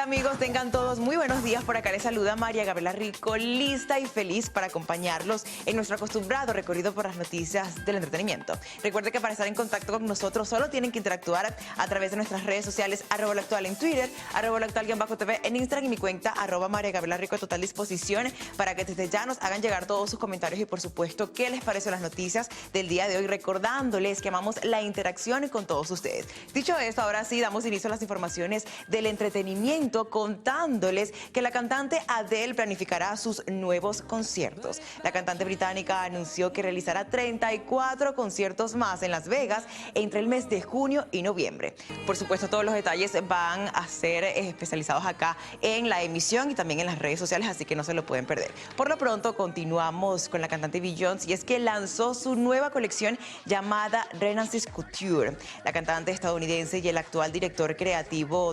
Amigos, tengan todos muy buenos días. Por acá les saluda María Gabriela Rico, lista y feliz para acompañarlos en nuestro acostumbrado recorrido por las noticias del entretenimiento. Recuerde que para estar en contacto con nosotros solo tienen que interactuar a través de nuestras redes sociales, @LoActual en Twitter, @LoActual_TV en Instagram y mi cuenta @María Gabriela Rico a total disposición para que desde ya nos hagan llegar todos sus comentarios y por supuesto qué les parecen las noticias del día de hoy, recordándoles que amamos la interacción con todos ustedes. Dicho esto, ahora sí damos inicio a las informaciones del entretenimiento, contándoles que la cantante Adele planificará sus nuevos conciertos. La cantante británica anunció que realizará 34 conciertos más en Las Vegas entre el mes de junio y noviembre. Por supuesto, todos los detalles van a ser especializados acá en la emisión y también en las redes sociales, así que no se lo pueden perder. Por lo pronto, continuamos con la cantante Beyoncé y es que lanzó su nueva colección llamada Renaissance Couture. La cantante estadounidense y el actual director creativo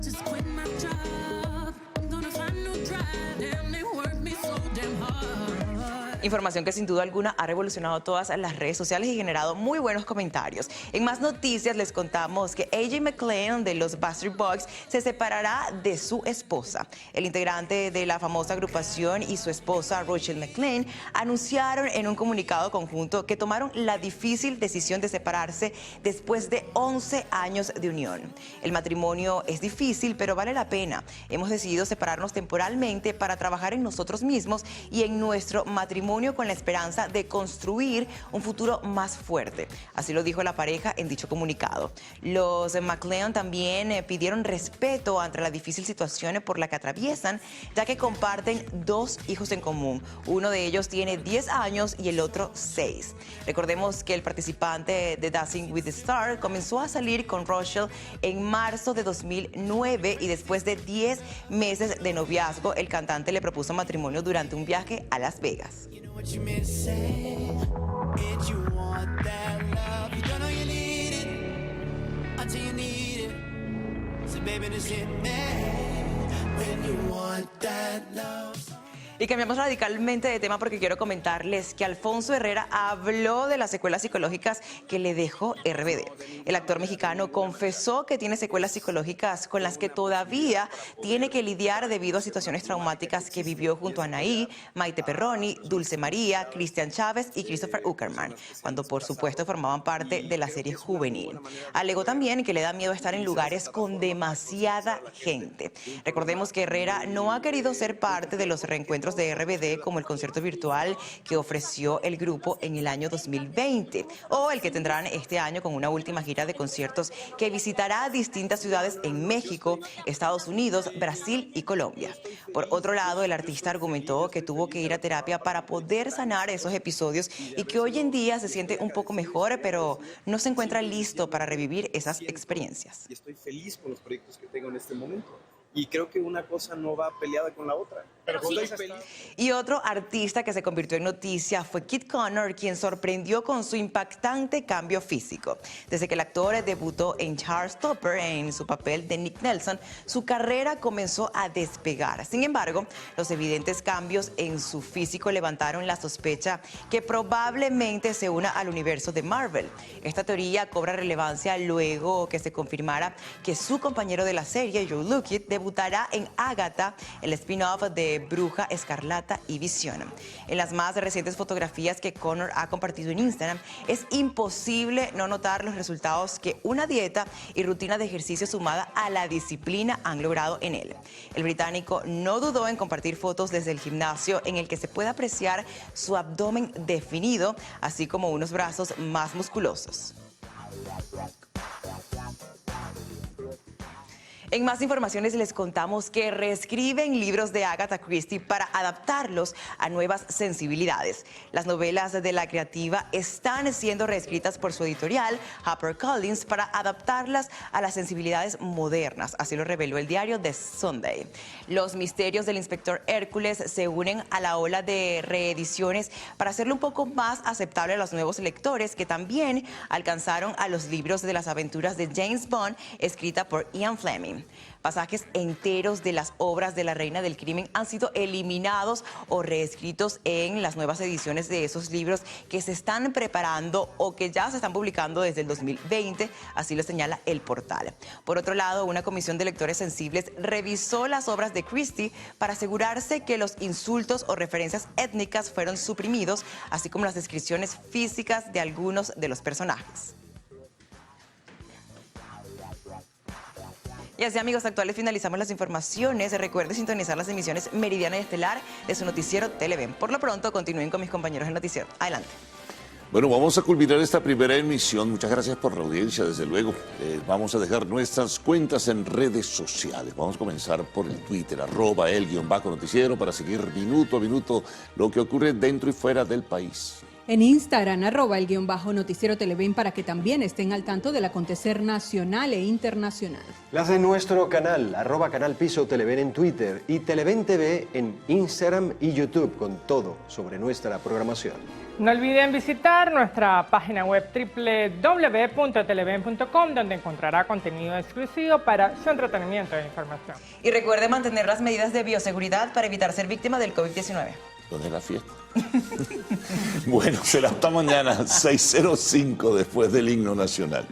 información que sin duda alguna ha revolucionado todas las redes sociales y generado muy buenos comentarios. En más noticias les contamos que AJ McLean de los Backstreet Boys se separará de su esposa. El integrante de la famosa agrupación y su esposa Rochelle McLean anunciaron en un comunicado conjunto que tomaron la difícil decisión de separarse después de 11 años de unión. El matrimonio es difícil, pero vale la pena. Hemos decidido separarnos temporalmente para trabajar en nosotros mismos y en nuestro matrimonio matrimonio con la esperanza de construir un futuro más fuerte. Así lo dijo la pareja en dicho comunicado. Los McLeod también pidieron respeto ante la difícil situación por la que atraviesan, ya que comparten 2 hijos en común. Uno de ellos tiene 10 años y el otro 6. Recordemos que el participante de Dancing with the Stars comenzó a salir con Rochelle en marzo de 2009 y después de 10 meses de noviazgo, el cantante le propuso matrimonio durante un viaje a Las Vegas. Y cambiamos radicalmente de tema porque quiero comentarles que Alfonso Herrera habló de las secuelas psicológicas que le dejó RBD. El actor mexicano confesó que tiene secuelas psicológicas con las que todavía tiene que lidiar debido a situaciones traumáticas que vivió junto a Anaí, Maite Perroni, Dulce María, Cristian Chávez y Christopher Uckerman, cuando por supuesto formaban parte de la serie juvenil. Alegó también que le da miedo estar en lugares con demasiada gente. Recordemos que Herrera no ha querido ser parte de los reencuentros de RBD, como el concierto virtual que ofreció el grupo en el año 2020 o el que tendrán este año con una última gira de conciertos que visitará distintas ciudades en México, Estados Unidos, Brasil y Colombia. Por otro lado, el artista argumentó que tuvo que ir a terapia para poder sanar esos episodios y que hoy en día se siente un poco mejor, pero no se encuentra listo para revivir esas experiencias. Y estoy feliz con los proyectos que tengo en este momento. Y creo que una cosa no va peleada con la otra. Pero sí, y otro artista que se convirtió en noticia fue Kid Connor, quien sorprendió con su impactante cambio físico. Desde que el actor debutó en Heartstopper en su papel de Nick Nelson, su carrera comenzó a despegar. Sin embargo, los evidentes cambios en su físico levantaron la sospecha que probablemente se una al universo de Marvel. Esta teoría cobra relevancia luego que se confirmara que su compañero de la serie, Joe Lukic, debutará en Agatha, el spin-off de Bruja Escarlata y Visión. En las más recientes fotografías que Connor ha compartido en Instagram, es imposible no notar los resultados que una dieta y rutina de ejercicio sumada a la disciplina han logrado en él. El británico no dudó en compartir fotos desde el gimnasio en el que se puede apreciar su abdomen definido, así como unos brazos más musculosos. En más informaciones les contamos que reescriben libros de Agatha Christie para adaptarlos a nuevas sensibilidades. Las novelas de la creativa están siendo reescritas por su editorial, HarperCollins, para adaptarlas a las sensibilidades modernas. Así lo reveló el diario The Sunday. Los misterios del inspector Hércules se unen a la ola de reediciones para hacerlo un poco más aceptable a los nuevos lectores que también alcanzaron a los libros de las aventuras de James Bond, escrita por Ian Fleming. Pasajes enteros de las obras de la Reina del Crimen han sido eliminados o reescritos en las nuevas ediciones de esos libros que se están preparando o que ya se están publicando desde el 2020, así lo señala el portal. Por otro lado, una comisión de lectores sensibles revisó las obras de Christie para asegurarse que los insultos o referencias étnicas fueron suprimidos, así como las descripciones físicas de algunos de los personajes. Y así, amigos actuales, finalizamos las informaciones. Recuerden sintonizar las emisiones Meridiana y Estelar de su noticiero Televen. Por lo pronto, continúen con mis compañeros en noticiero. Adelante. Bueno, vamos a culminar esta primera emisión. Muchas gracias por la audiencia, desde luego. Vamos a dejar nuestras cuentas en redes sociales. Vamos a comenzar por el Twitter, @el_noticiero, para seguir minuto a minuto lo que ocurre dentro y fuera del país. En Instagram, @el_noticiero Televen, para que también estén al tanto del acontecer nacional e internacional. Las de nuestro canal, @Canal Piso Televen en Twitter y Televen TV en Instagram y YouTube, con todo sobre nuestra programación. No olviden visitar nuestra página web www.televen.com, donde encontrará contenido exclusivo para su entretenimiento e información. Y recuerde mantener las medidas de bioseguridad para evitar ser víctima del COVID-19. ¿Dónde es la fiesta? Bueno, será hasta mañana, 6:05 después del himno nacional.